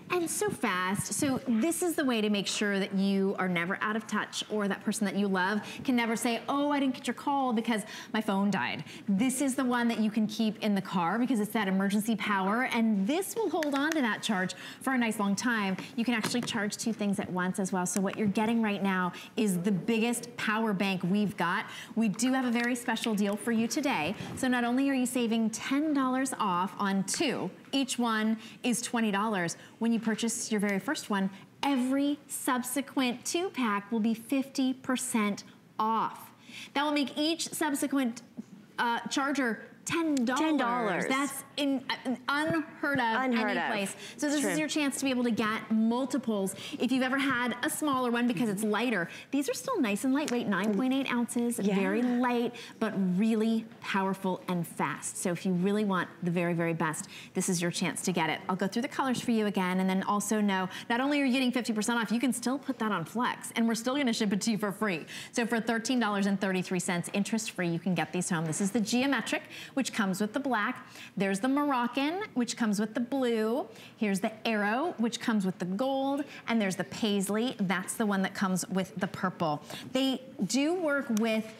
And so fast. So this is the way to make sure that you are never out of touch, or that person that you love can never say, oh, I didn't get your call because my phone died. This is the one that you can keep in the car because it's that emergency power, and this will hold on to that charge for a nice long time. You can actually charge 2 things at once as well. So what you're getting right now is the biggest power bank we've got. We do have a very special deal for you today. So not only are you saving $10 off on 2, each one is $20. When you purchase your very first one, every subsequent 2-pack will be 50% off. That will make each subsequent charger $10. That's unheard of any place. So this is your chance to be able to get multiples. If you've ever had a smaller one because it's lighter, these are still nice and lightweight, 9.8 ounces, very light, but really powerful and fast. So if you really want the very, very best, this is your chance to get it. I'll go through the colors for you again, and then also know, not only are you getting 50% off, you can still put that on Flex, and we're still gonna ship it to you for free. So for $13.33, interest-free, you can get these home. This is the geometric, which comes with the black. There's the Moroccan, which comes with the blue. Here's the arrow, which comes with the gold. And there's the paisley. That's the one that comes with the purple. They do work with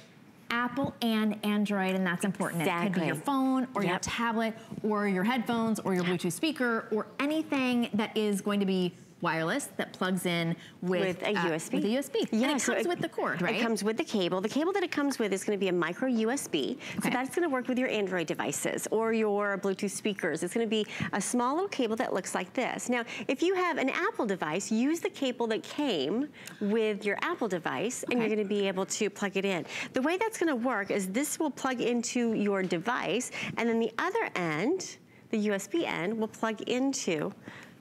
Apple and Android, and that's important. Exactly. It could be your phone or your tablet or your headphones or your Bluetooth speaker or anything that is going to be wireless that plugs in with a USB. With a USB. Yeah, and it comes with the cord, right? It comes with the cable. The cable that it comes with is going to be a micro USB. So that's going to work with your Android devices or your Bluetooth speakers. It's going to be a small little cable that looks like this. Now, if you have an Apple device, use the cable that came with your Apple device, and you're going to be able to plug it in. The way that's going to work is this will plug into your device, and then the other end, the USB end, will plug into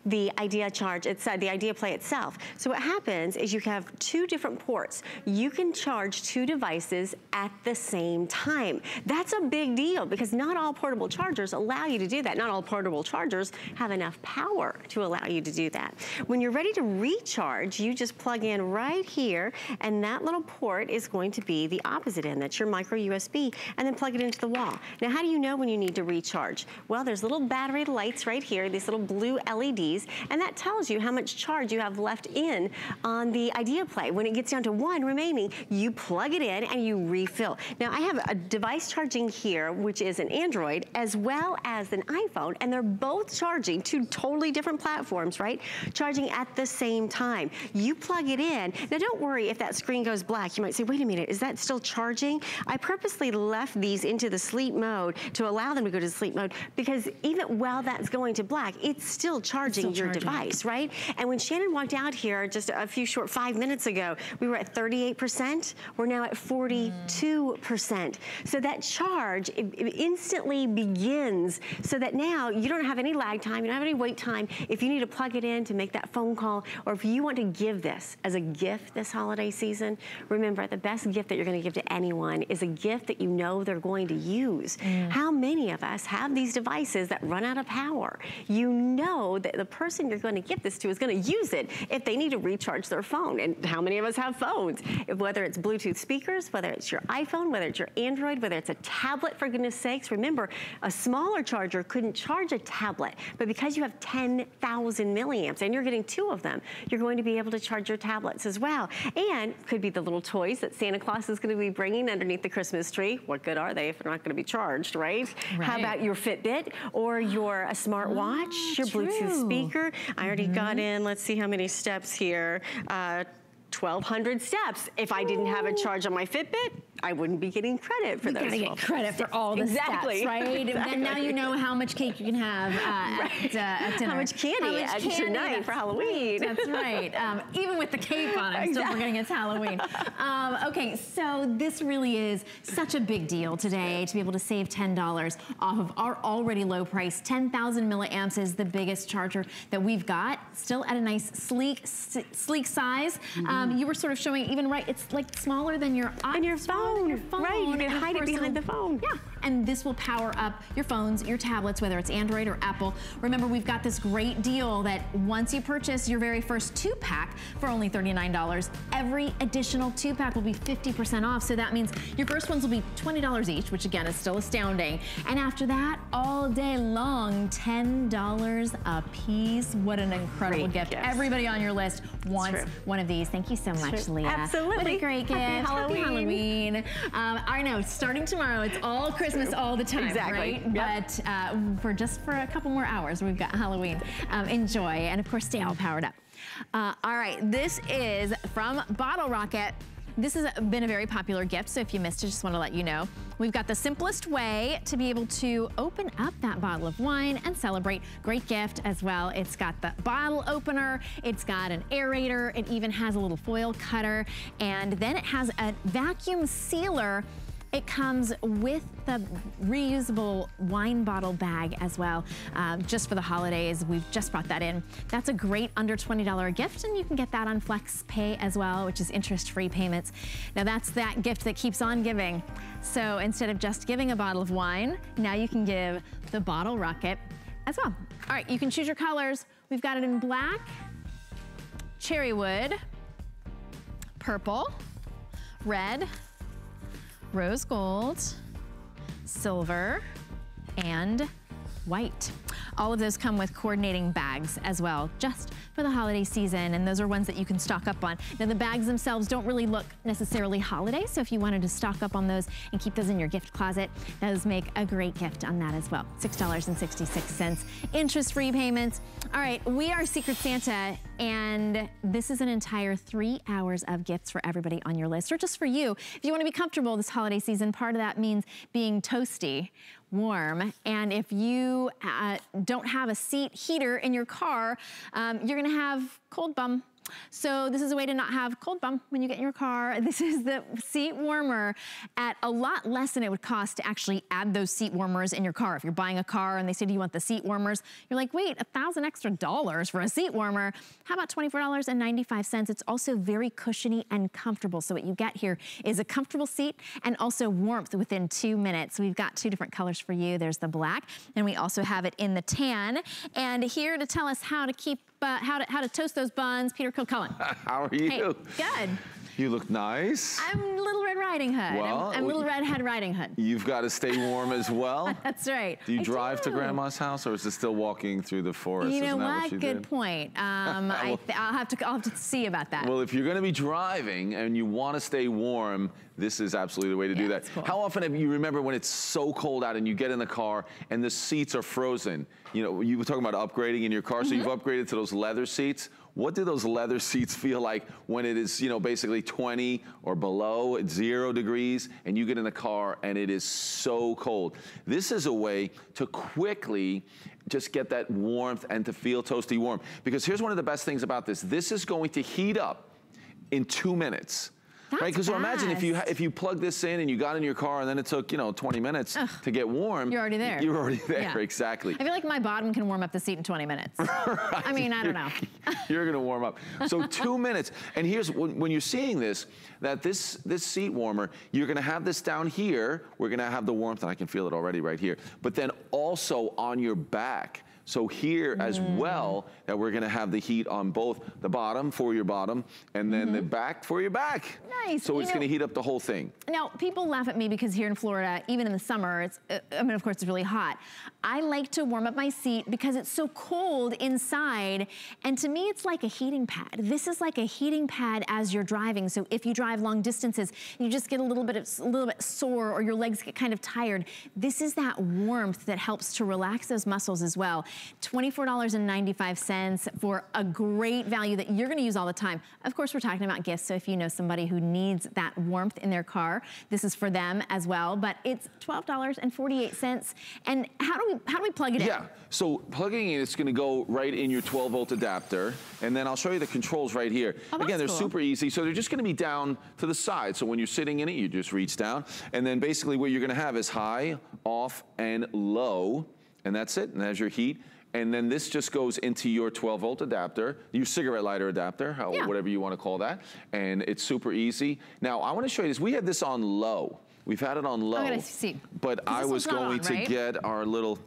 the Idea Charge, the Idea Play itself. So what happens is you have two different ports. You can charge two devices at the same time. That's a big deal because not all portable chargers allow you to do that. Not all portable chargers have enough power to allow you to do that. When you're ready to recharge, you just plug in right here, and that little port is going to be the opposite end. That's your micro USB, and then plug it into the wall. Now, how do you know when you need to recharge? Well, there's little battery lights right here, these little blue LEDs, and that tells you how much charge you have left in on the Idea Play. When it gets down to 1 remaining, you plug it in and you refill. Now, I have a device charging here, which is an Android, as well as an iPhone, and they're both charging, two totally different platforms, right? Charging at the same time. You plug it in. Now, don't worry if that screen goes black. You might say, wait a minute, is that still charging? I purposely left these into the sleep mode to allow them to go to sleep mode because even while that's going to black, it's still charging your device, right? And when Shannon walked out here just a few short 5 minutes ago, we were at 38%. We're now at 42%. So that charge, it instantly begins so that now you don't have any lag time, you don't have any wait time. If you need to plug it in to make that phone call, or if you want to give this as a gift this holiday season, remember the best gift that you're going to give to anyone is a gift that you know they're going to use. How many of us have these devices that run out of power? You know that the person you're going to give this to is going to use it if they need to recharge their phone. And how many of us have phones? Whether it's Bluetooth speakers, whether it's your iPhone, whether it's your Android, whether it's a tablet, for goodness sakes. Remember, a smaller charger couldn't charge a tablet, but because you have 10,000 milliamps and you're getting 2 of them, you're going to be able to charge your tablets as well. And could be the little toys that Santa Claus is going to be bringing underneath the Christmas tree. What good are they if they're not going to be charged, right? How about your Fitbit or your smartwatch, your Bluetooth speaker? I already got in, let's see how many steps here. 1,200 steps. If I didn't have a charge on my Fitbit, I wouldn't be getting credit for those. You gotta get credit for all the steps, right? Exactly. And now you know how much cake you can have at dinner. How much candy at tonight for Halloween. That's right. Even with the cape on, I'm still forgetting it's Halloween. Okay, so this really is such a big deal today to be able to save $10 off of our already low price. 10,000 milliamps is the biggest charger that we've got, still at a nice sleek size. You were sort of showing even it's like smaller than your phone. Right, you can hide it behind the phone. Yeah, and this will power up your phones, your tablets, whether it's Android or Apple. Remember, we've got this great deal that once you purchase your very first 2-pack for only $39, every additional 2-pack will be 50% off. So that means your first ones will be $20 each, which again is still astounding. And after that, all day long, $10 a piece. What an incredible gift. Everybody on your list wants one of these. Thank you so much, Leah. Absolutely. What a great gift. Happy Halloween. I know, starting tomorrow, it's all Christmas all the time, right? But for a couple more hours, we've got Halloween. Enjoy, and of course, stay all powered up. All right, this is from Bottle Rocket. This has been a very popular gift, so if you missed it, just want to let you know. We've got the simplest way to be able to open up that bottle of wine and celebrate. Great gift as well. It's got the bottle opener, it's got an aerator, it even has a little foil cutter, and then it has a vacuum sealer. It comes with the reusable wine bottle bag as well, just for the holidays. We've just brought that in. That's a great under $20 gift, and you can get that on Flex Pay as well, which is interest-free payments. Now that's that gift that keeps on giving. So instead of just giving a bottle of wine, now you can give the Bottle Rocket as well. All right, you can choose your colors. We've got it in black, cherry wood, purple, red, rose gold, silver, and white. all of those come with coordinating bags as well, just for the holiday season, and those are ones that you can stock up on. Now the bags themselves don't really look necessarily holiday, so if you wanted to stock up on those and keep those in your gift closet, those make a great gift on that as well. $6.66, interest-free payments. All right, we are Secret Santa, and this is an entire 3 hours of gifts for everybody on your list, or just for you. If you want to be comfortable this holiday season, part of that means being toasty, warm, and if you don't have a seat heater in your car, you're gonna have cold bum. So this is a way to not have cold bum when you get in your car. This is the seat warmer at a lot less than it would cost to actually add those seat warmers in your car. If you're buying a car and they say, do you want the seat warmers? You're like, wait, $1,000 extra for a seat warmer. How about $24.95? It's also very cushiony and comfortable. So what you get here is a comfortable seat and also warmth within 2 minutes. We've got 2 different colors for you. There's the black, and we also have it in the tan. And here to tell us how to keep how to toast those buns, Peter Kilcullen. How are you? Hey, good. You look nice. I'm Little Red Riding Hood. Well, I'm Little Redhead Riding Hood. You've got to stay warm as well. That's right. Do you drive to Grandma's house, or is it still walking through the forest? You know what? Good point. I'll have to see about that. Well, if you're going to be driving and you want to stay warm, this is absolutely the way to do that. Cool. How often have you remember when it's so cold out and you get in the car and the seats are frozen? You know, you were talking about upgrading in your car, so you've upgraded to those leather seats. What do those leather seats feel like when it is, you know, basically 20 or below, it's 0 degrees, and you get in the car and it is so cold? This is a way to quickly just get that warmth and to feel toasty warm. Because here's one of the best things about this. This is going to heat up in 2 minutes. That's right? Because so imagine if you plug this in and you got in your car and then it took, you know, 20 minutes to get warm. You're already there. You're already there, exactly. I feel like my bottom can warm up the seat in 20 minutes. Right. I mean, I don't know. You're gonna warm up. So 2 minutes. And here's, when you're seeing this, that this seat warmer, you're gonna have this down here. We're gonna have the warmth, and I can feel it already right here. But then also on your back. So here as well, that we're gonna have the heat on both the bottom for your bottom and then the back for your back. Nice. So it's gonna heat up the whole thing. Now, people laugh at me because here in Florida, even in the summer, it's, I mean, of course, it's really hot. I like to warm up my seat because it's so cold inside. And to me, it's like a heating pad. This is like a heating pad as you're driving. So if you drive long distances, you just get a little bit sore or your legs get kind of tired. This is that warmth that helps to relax those muscles as well. $24.95 for a great value that you're gonna use all the time. Of course, we're talking about gifts, so if you know somebody who needs that warmth in their car, this is for them as well, but it's $12.48. And how do we plug it in? Yeah, so plugging in, it's gonna go right in your 12-volt adapter, and then I'll show you the controls right here. Again, they're super easy, so they're just gonna be down to the side, so when you're sitting in it, you just reach down, and then basically what you're gonna have is high, off, and low, and that's it, and there's your heat. And then this just goes into your 12-volt adapter, your cigarette lighter adapter, whatever you want to call that. And it's super easy. Now, I want to show you this. We had this on low. We've had it on low. I'm gonna see. But I was going to get our little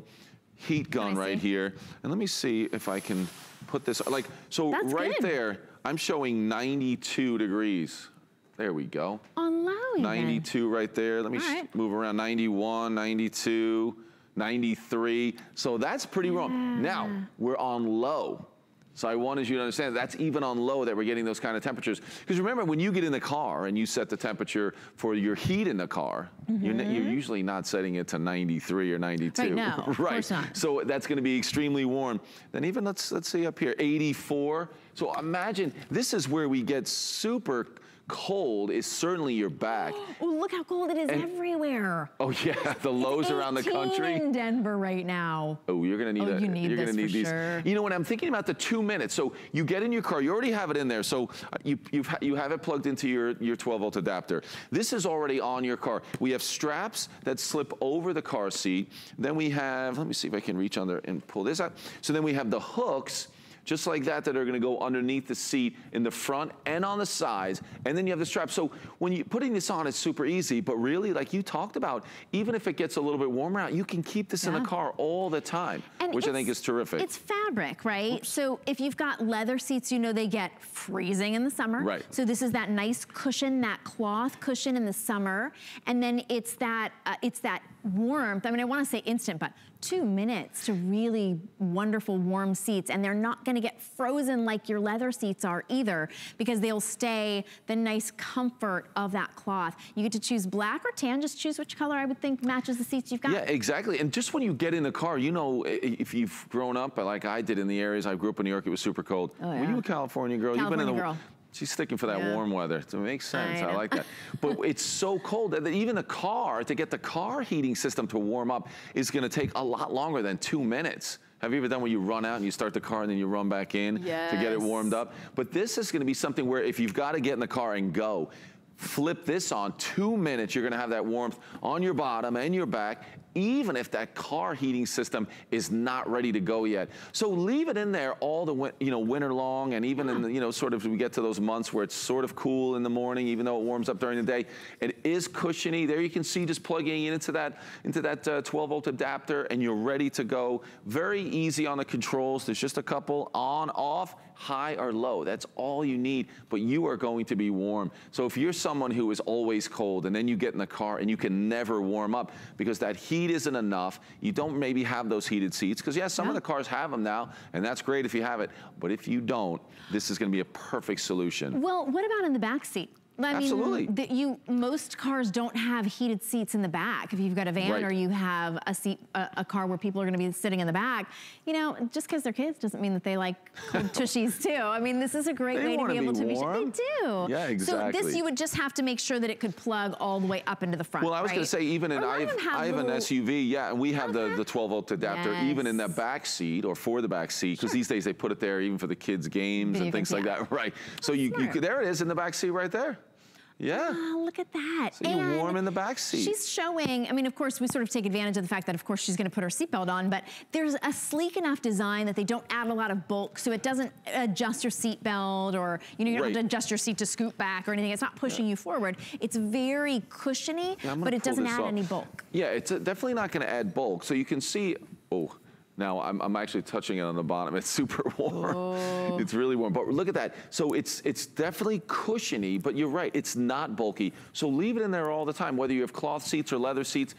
heat gun right here. And let me see if I can put this, like, so that's right there, I'm showing 92 degrees. There we go. On low even. 92 right there. Let me move around, 91, 92. 93, so that's pretty wrong. Now, we're on low. So I wanted you to understand that's even on low that we're getting those kind of temperatures. Because remember, when you get in the car and you set the temperature for your heat in the car, you're usually not setting it to 93 or 92. Right, no, of course not. So that's gonna be extremely warm. Then even, let's see up here, 84. So imagine, this is where we get super cold, is certainly your back. Oh, look how cold it is everywhere. Oh yeah, the lows around the country. In Denver right now. Oh, you're gonna need you're gonna need these. Sure. You know, when I'm thinking about the 2 minutes, so you get in your car, you already have it in there, so you have it plugged into your 12-volt adapter. This is already on your car. We have straps that slip over the car seat. Then we have, let me see if I can reach under and pull this out. So then we have the hooks just like that are gonna go underneath the seat in the front and on the sides, and then you have the strap. So when you're putting this on, it's super easy, but really, like you talked about, even if it gets a little bit warmer out, you can keep this in the car all the time, which I think is terrific. It's fabric, right? So if you've got leather seats, you know they get freezing in the summer. Right. So this is that nice cushion, that cloth cushion in the summer, and then it's that warmth. I mean, I want to say instant, but 2 minutes to really wonderful warm seats, and they're not going to get frozen like your leather seats are either, because they'll stay the nice comfort of that cloth. You get to choose black or tan, just choose which color I would think matches the seats you've got. Yeah, exactly. And just when you get in the car, you know, if you've grown up like I did in the areas, I grew up in New York, it was super cold. Oh, yeah. Were you a California girl? California You've been in girl. She's sticking for that warm weather. So it makes sense. I like that. But it's so cold that even the car, to get the car heating system to warm up, is going to take a lot longer than 2 minutes. Have you ever done where you run out and you start the car and then you run back in to get it warmed up? But this is going to be something where if you've got to get in the car and go, flip this on, 2 minutes, you're going to have that warmth on your bottom and your back, even if that car heating system is not ready to go yet. So leave it in there all the winter long, and even in the, sort of, we get to those months where it's sort of cool in the morning, even though it warms up during the day. It is cushiony. There you can see just plugging it into that 12-volt adapter, and you're ready to go. Very easy on the controls. There's just a couple on, off, high or low. That's all you need, but you are going to be warm. So if you're someone who is always cold and then you get in the car and you can never warm up because that heat isn't enough, you don't maybe have those heated seats, because some of the cars have them now, and that's great if you have it, but if you don't, this is going to be a perfect solution. Well, what about in the back seat? I mean, most cars don't have heated seats in the back. If you've got a van or you have a car where people are going to be sitting in the back, just because they're kids doesn't mean that they like cold tushies too. I mean, this is a great way to be able to be warm. They do. Yeah, exactly. So this, you would just have to make sure that it could plug all the way up into the front. Well, I was going to say, even in I have an SUV, and we have the 12-volt adapter, even in the back seat or for the back seat, because these days they put it there even for the kids' games and things like that. Right. So there it is in the back seat right there. Yeah. Oh, look at that. So you're warm in the back seat. She's showing, I mean, of course, we sort of take advantage of the fact that, of course, she's going to put her seatbelt on, but there's a sleek enough design that they don't add a lot of bulk, so it doesn't adjust your seatbelt, or, you don't have to adjust your seat to scoot back or anything. It's not pushing you forward. It's very cushiony, but it doesn't add any bulk. Yeah, it's definitely not going to add bulk. So you can see, now I'm actually touching it on the bottom. It's super warm. Oh. It's really warm, but look at that. So it's definitely cushiony, but you're right, it's not bulky. So leave it in there all the time, whether you have cloth seats or leather seats.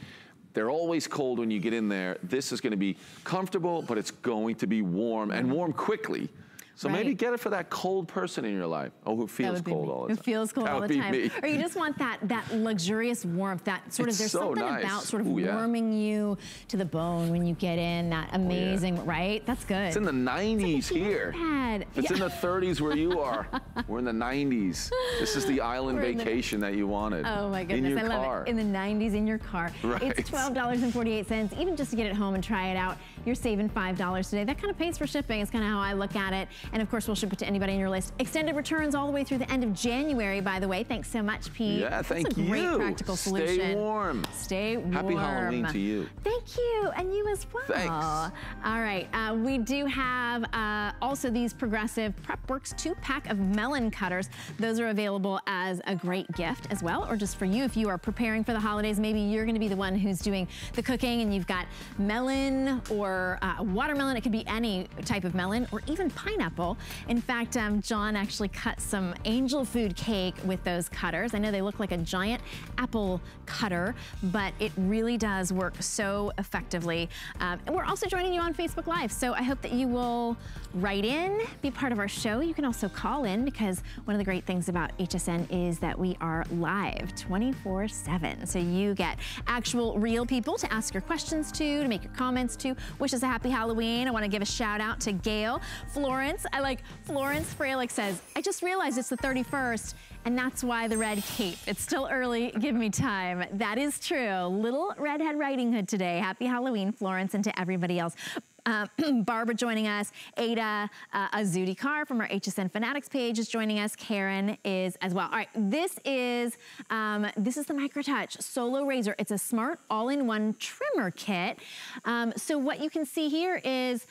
They're always cold when you get in there. This is gonna be comfortable, but it's going to be warm, and warm quickly. So maybe get it for that cold person in your life. Who feels cold all the time. Who feels cold all the time. Or you just want that luxurious warmth, that sort of, there's something about sort of warming you to the bone when you get in, that amazing, right? That's good. It's in the 90s here. It's in the 30s where you are. We're in the 90s. This is the island vacation that you wanted. Oh my goodness, I love it. In the 90s in your car. Right. It's $12.48. Even just to get it home and try it out, you're saving $5 today. That kind of pays for shipping. It's kind of how I look at it. And of course, we'll ship it to anybody in your list. Extended returns all the way through the end of January, by the way. Thanks so much, Pete. Yeah, thank you. That's a great practical solution. Stay warm. Stay warm. Happy Halloween to you. Thank you, and you as well. Thanks. All right, we do have also these Progressive Prepworks 2-pack of melon cutters. Those are available as a great gift as well, or just for you if you are preparing for the holidays. Maybe you're gonna be the one who's doing the cooking and you've got melon or watermelon. It could be any type of melon, or even pineapple. In fact, John actually cut some angel food cake with those cutters. I know they look like a giant apple cutter, but it really does work so effectively. And we're also joining you on Facebook Live, so I hope that you will write in, be part of our show. You can also call in, because one of the great things about HSN is that we are live 24/7. So you get actual real people to ask your questions to make your comments to, wish us a happy Halloween. I want to give a shout out to Gail. Florence, Florence Fralick says, I just realized it's the 31st, and that's why the red cape. It's still early, give me time. That is true. Little Redhead Riding Hood today. Happy Halloween, Florence, and to everybody else. Barbara joining us, Ada Azudi Carr from our HSN Fanatics page is joining us. Karen is as well. All right, this is the MicroTouch Solo Razor. It's a smart all-in-one trimmer kit. So what you can see here is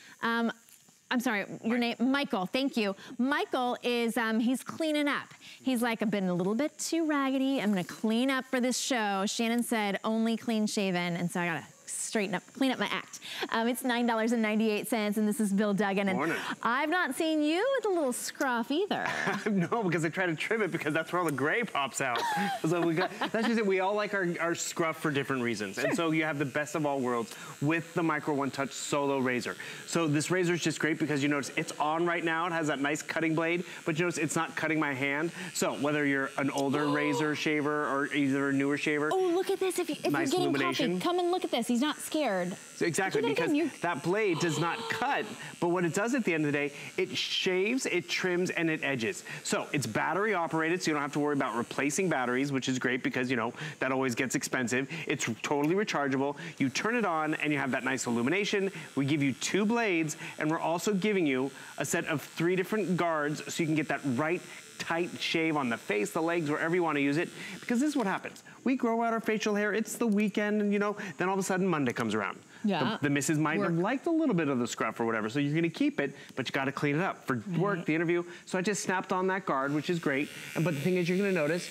I'm sorry, your name, Michael, thank you. Michael is, he's cleaning up. He's like, I've been a little bit too raggedy. I'm gonna clean up for this show. Shannon said only clean shaven, and so I gotta straighten up, clean up my act. It's $9.98, and this is Bill Duggan. And Morning. I've not seen you with a little scruff either. No, because I try to trim it because that's where all the gray pops out. So that's just it. We all like our scruff for different reasons. Sure. And so you have the best of all worlds with the Micro One Touch Solo Razor. So this razor is just great because you notice it's on right now. It has that nice cutting blade, but you notice it's not cutting my hand. So whether you're an older razor shaver or either a newer shaver. Oh, look at this. If you're getting coffee, come and look at this. He's not scared. So exactly, because that blade does not cut, but what it does at the end of the day, it shaves, it trims, and it edges. So it's battery operated, so you don't have to worry about replacing batteries, which is great because, you know, that always gets expensive. It's totally rechargeable. You turn it on and you have that nice illumination. We give you 2 blades, and we're also giving you a set of 3 different guards so you can get that right tight shave on the face, the legs, wherever you want to use it. Because this is what happens. We grow out our facial hair, it's the weekend, and you know, then all of a sudden Monday comes around. Yeah. The missus might have liked a little bit of the scruff or whatever, so you're gonna keep it, but you gotta clean it up for work, the interview. So I just snapped on that guard, which is great. But the thing is, you're gonna notice,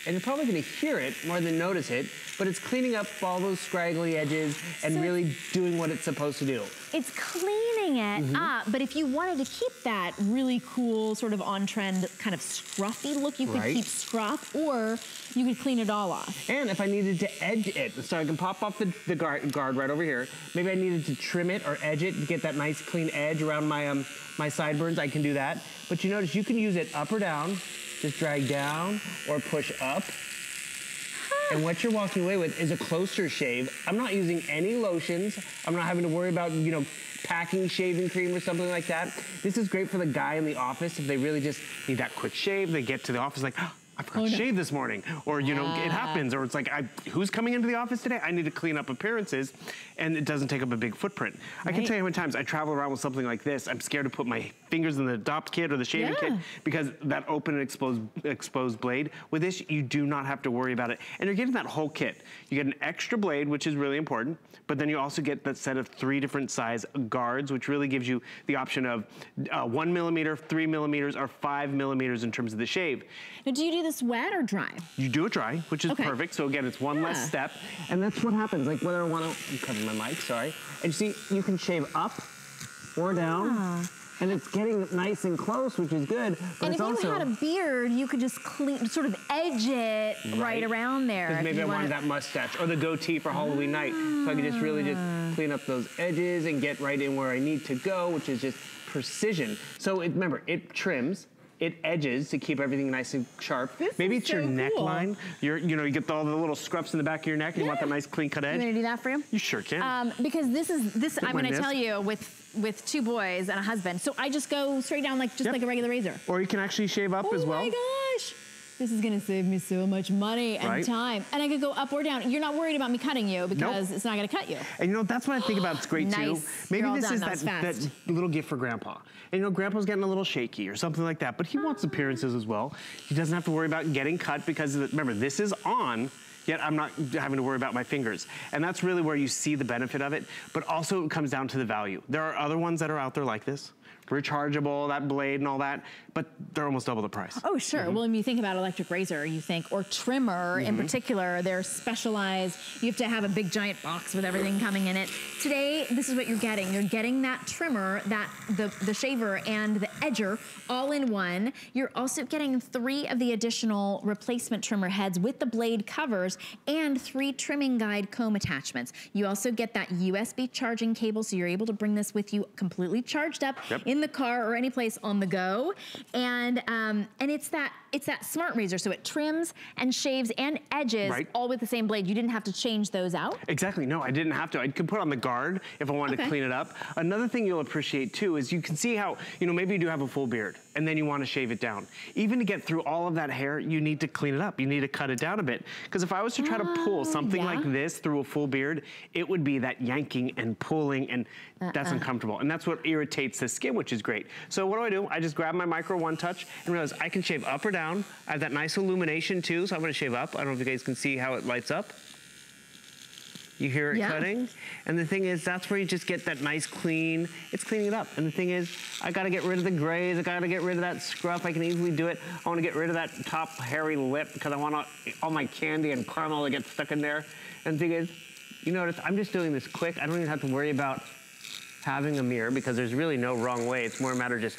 and you're probably gonna hear it more than notice it, but it's cleaning up all those scraggly edges and really doing what it's supposed to do. It's cleaning it up, but if you wanted to keep that really cool, sort of on-trend, kind of scruffy look, you could keep scruff, or you could clean it all off. And if I needed to edge it, so I can pop off the guard right over here, maybe I needed to trim it or edge it to get that nice clean edge around my, my sideburns, I can do that. But you notice you can use it up or down, just drag down or push up. And what you're walking away with is a closer shave. I'm not using any lotions. I'm not having to worry about, you know, packing shaving cream or something like that. This is great for the guy in the office if they really just need that quick shave. They get to the office like, oh, I forgot to shave this morning. Or, you know, it happens. Or it's like, who's coming into the office today? I need to clean up appearances. And it doesn't take up a big footprint. I can tell you how many times I travel around with something like this. I'm scared to put my fingers in the adopt kit or the shaving kit because that open and exposed blade. With this, you do not have to worry about it. And you're getting that whole kit. You get an extra blade, which is really important. But then you also get that set of 3 different size guards, which really gives you the option of 1 millimeter, 3 millimeters, or 5 millimeters in terms of the shave. Now, do you do this wet or dry? You do it dry, which is perfect. So again, it's one less step. And that's what happens. Like whether I want to cover my mic, sorry. And you see, you can shave up or down. And it's getting nice and close, which is good. But and it's if also, you had a beard, you could just sort of edge it right around there. Maybe I wanted that mustache or the goatee for Halloween night. So I could just really just clean up those edges and get right in where I need to go, which is just precision. So remember, it trims. It edges to keep everything nice and sharp. Maybe it's your neckline. You know, you get all the little scruffs in the back of your neck and you want that nice clean cut edge. You gonna do that for you? You sure can. Because I'm gonna tell you, with 2 boys and a husband, so I just go straight down like like a regular razor. Or you can actually shave up as well. Oh my gosh. This is gonna save me so much money and time. And I could go up or down. You're not worried about me cutting you because it's not gonna cut you. And you know, that's what I think about, it's great too. Maybe this is that little gift for Grandpa. And you know, Grandpa's getting a little shaky or something like that, but he wants appearances as well. He doesn't have to worry about getting cut because, remember, this is on, yet I'm not having to worry about my fingers. And that's really where you see the benefit of it, but also it comes down to the value. There are other ones that are out there like this, rechargeable, that blade and all that, but they're almost double the price. Oh, sure. Well, when you think about electric razor, you think, or trimmer in particular, they're specialized. You have to have a big giant box with everything coming in it. Today, this is what you're getting. You're getting that trimmer, the shaver and the edger all in one. You're also getting 3 of the additional replacement trimmer heads with the blade covers and 3 trimming guide comb attachments. You also get that USB charging cable, so you're able to bring this with you completely charged up in the car or any place on the go. And it's that smart razor, so it trims and shaves and edges all with the same blade. You didn't have to change those out? Exactly, no, I didn't have to. I could put on the guard if I wanted to clean it up. Another thing you'll appreciate too is you can see how, you know, maybe you do have a full beard and then you want to shave it down. Even to get through all of that hair, you need to clean it up. You need to cut it down a bit. Because if I was to try to pull something like this through a full beard, it would be that yanking and pulling, and that's uncomfortable. And that's what irritates the skin, which is great. So what do? I just grab my Micro One Touch and realize I can shave up or down. I have that nice illumination too, so I'm gonna shave up. I don't know if you guys can see how it lights up. You hear it cutting? And the thing is, that's where you just get that nice clean, it's cleaning it up. And the thing is, I gotta get rid of the grays, I gotta get rid of that scruff, I can easily do it. I wanna get rid of that top hairy lip because I want all my candy and caramel to get stuck in there. And the thing is, you notice, I'm just doing this quick. I don't even have to worry about having a mirror because there's really no wrong way. It's more a matter of just,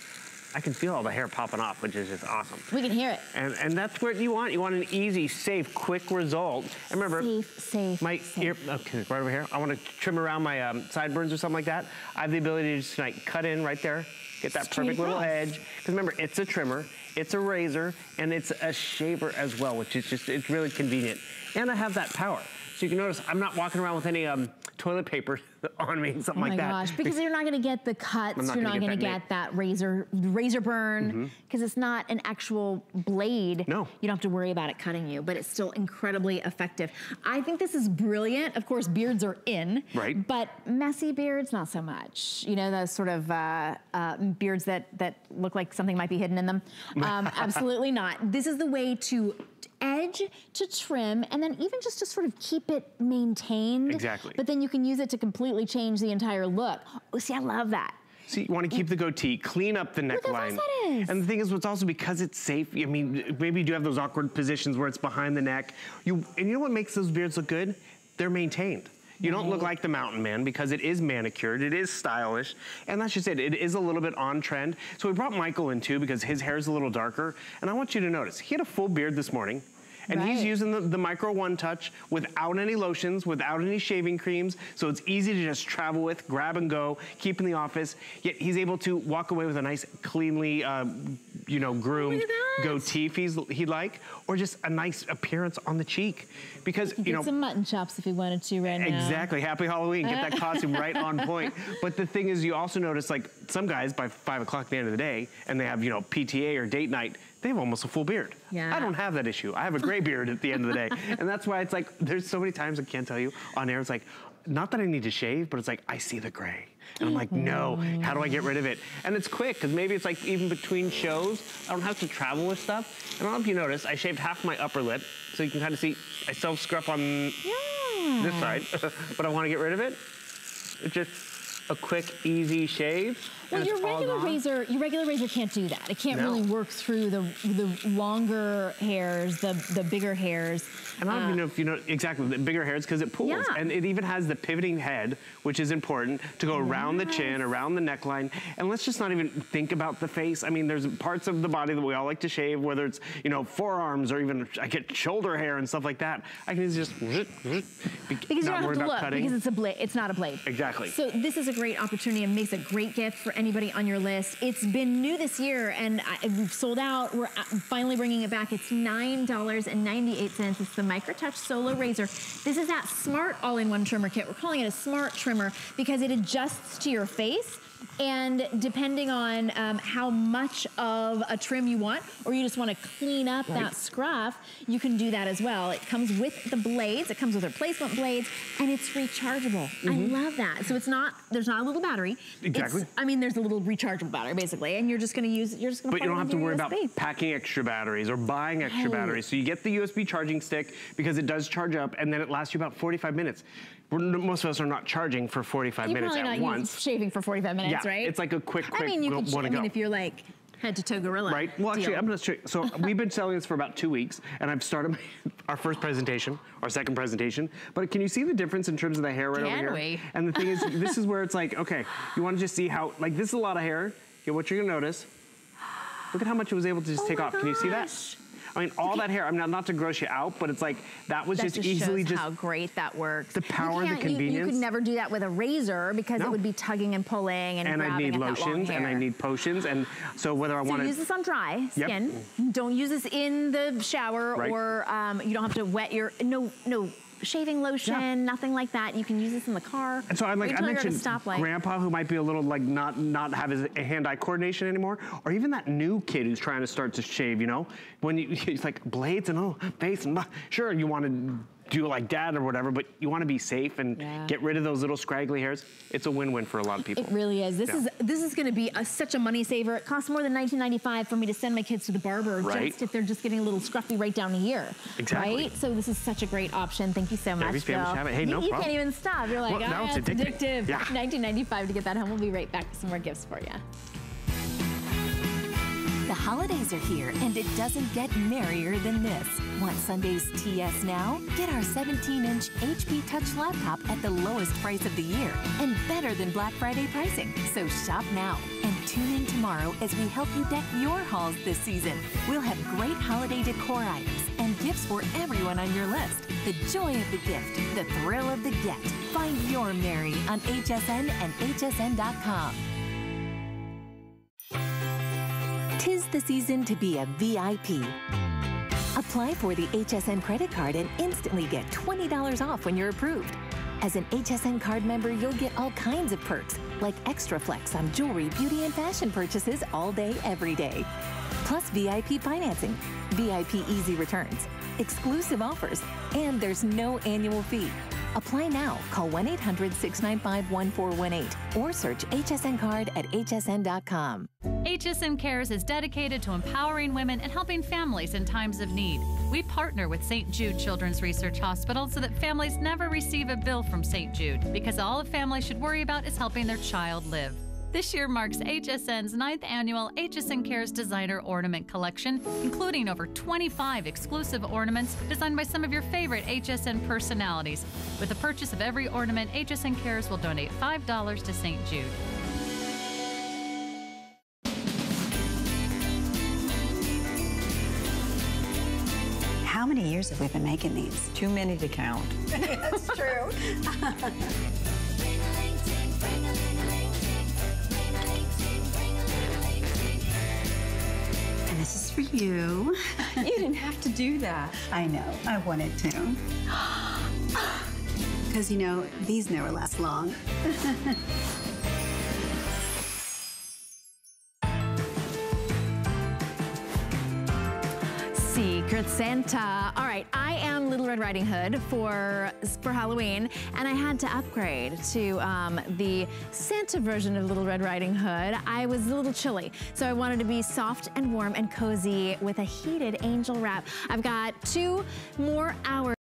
I can feel all the hair popping off, which is just awesome. We can hear it. And that's what you want. You want an easy, safe, quick result. And remember, safe, my ear, okay, right over here. I want to trim around my sideburns or something like that. I have the ability to just like cut in right there, get that perfect little edge. Because remember, it's a trimmer, it's a razor, and it's a shaver as well, which is just, it's really convenient. And I have that power. So you can notice I'm not walking around with any toilet paper on me, something like that. Oh my gosh, because you're not gonna get the cuts, you're not gonna get that razor burn, because it's not an actual blade. No. You don't have to worry about it cutting you, but it's still incredibly effective. I think this is brilliant. Of course, beards are in, but messy beards, not so much. You know, those sort of beards that look like something might be hidden in them. Absolutely not. This is the way to edge, to trim, and then even just to sort of keep it maintained. Exactly. But then you can use it to completely change the entire look. Oh, see, I love that. See, you want to keep the goatee, clean up the neckline. Look how fast that is. And the thing is, it's also because it's safe. I mean, maybe you do have those awkward positions where it's behind the neck. And you know what makes those beards look good? They're maintained. You don't look like the mountain man because it is manicured, it is stylish, and that's just it. It is a little bit on trend. So we brought Michael in too because his hair is a little darker, and I want you to notice, he had a full beard this morning, and he's using the Micro One Touch without any lotions, without any shaving creams, so it's easy to just travel with, grab and go, keep in the office, yet he's able to walk away with a nice, cleanly, you know, groomed goatee if he'd like, or just a nice appearance on the cheek. Because, you know, some mutton chops if he wanted to right now. Exactly, happy Halloween, get that costume right on point. But the thing is, you also notice, like, some guys by 5 o'clock at the end of the day, and they have, you know, PTA or date night, they have almost a full beard. Yeah. I don't have that issue. I have a gray beard at the end of the day. And that's why it's like, there's so many times I can't tell you on air, it's like, not that I need to shave, but it's like, I see the gray. And I'm like, no, how do I get rid of it? And it's quick, because maybe it's like even between shows, I don't have to travel with stuff. And I don't know if you notice, I shaved half my upper lip, so you can kind of see, I still have scruff on this side, but I want to get rid of it. It's just a quick, easy shave. Well, your regular razor can't do that. It can't really work through the longer hairs, the bigger hairs. And I don't even know if you know exactly the bigger hairs because it pulls. Yeah. And it even has the pivoting head, which is important to go around the chin, around the neckline. And let's just not even think about the face. I mean, there's parts of the body that we all like to shave, whether it's, you know, forearms or even I get shoulder hair and stuff like that. I can just because you don't have to look cutting. Because it's a blade. It's not a blade. Exactly. So this is a great opportunity and makes a great gift for anybody on your list. It's been new this year and we've sold out. We're finally bringing it back. It's $9.98. It's the MicroTouch Solo Razor. This is that smart all-in-one trimmer kit. We're calling it a smart trimmer because it adjusts to your face. And depending on how much of a trim you want, or you just want to clean up that scruff, you can do that as well. It comes with the blades, it comes with replacement blades, and it's rechargeable. I love that. So it's not, there's not a little battery. Exactly. I mean, there's a little rechargeable battery basically, and you're just going to use, but you don't have to worry about packing extra batteries or buying extra batteries. So you get the USB charging stick because it does charge up, and then it lasts you about 45 minutes. Most of us are not charging for 45 minutes at once. You're probably not shaving for 45 minutes, right? It's like a quick, I mean, you could, if you're like head to toe gorilla. Right, well actually, I'm gonna show you. So we've been selling this for about 2 weeks, and I've started our first presentation, our second presentation, but can you see the difference in terms of the hair right over here? And the thing is, this is where it's like, okay, you wanna just see how, like this is a lot of hair. Okay, what you're gonna notice, look at how much it was able to just take off. Can you see that? I mean, all that hair, I mean, not to gross you out, but it's like, that was just easily shows how great that works. The power and the convenience. You could never do that with a razor because it would be tugging and pulling and I need lotions and I need potions. And so whether I want to use this on dry skin, don't use this in the shower or you don't have to wet your, no shaving lotion, nothing like that. You can use this in the car. And so I mentioned grandpa who might be a little like not have his hand-eye coordination anymore, or even that new kid who's trying to start to shave, you know? When it's like blades and face and sure, you want to do it like dad or whatever, but you want to be safe and get rid of those little scraggly hairs. It's a win-win for a lot of people. It really is. This is going to be such a money saver. It costs more than $19.95 for me to send my kids to the barber, just if they're just getting a little scruffy right down here. Exactly. Right? So this is such a great option. Thank you so much, Every family should have it. Hey, no you problem. can't even stop. You're like, now it's addictive. Yeah. $19.95 to get that home. We'll be right back with some more gifts for you. The holidays are here, and it doesn't get merrier than this. Want Sunday's TS now? Get our 17-inch HP Touch laptop at the lowest price of the year and better than Black Friday pricing. So shop now and tune in tomorrow as we help you deck your halls this season. We'll have great holiday decor items and gifts for everyone on your list. The joy of the gift, the thrill of the get. Find your Merry on HSN and hsn.com. 'Tis the season to be a VIP. Apply for the HSN credit card and instantly get $20 off when you're approved. As an HSN card member, you'll get all kinds of perks, like extra flex on jewelry, beauty, and fashion purchases all day, every day. Plus VIP financing, VIP easy returns, exclusive offers, and there's no annual fee. Apply now. Call 1-800-695-1418 or search HSN card at hsn.com. HSN Cares is dedicated to empowering women and helping families in times of need. We partner with St. Jude Children's Research Hospital so that families never receive a bill from St. Jude, because all a family should worry about is helping their child live. This year marks HSN's 9th annual HSN Cares Designer Ornament Collection, including over 25 exclusive ornaments designed by some of your favorite HSN personalities. With the purchase of every ornament, HSN Cares will donate $5 to St. Jude. How many years have we been making these? Too many to count. That's true. This is for you. You didn't have to do that. I know, I wanted to. Because, you know, these never last long. Secret Santa. All right, I am Little Red Riding Hood for Halloween, and I had to upgrade to the Santa version of Little Red Riding Hood. I was a little chilly, so I wanted to be soft and warm and cozy with a heated angel wrap. I've got 2 more hours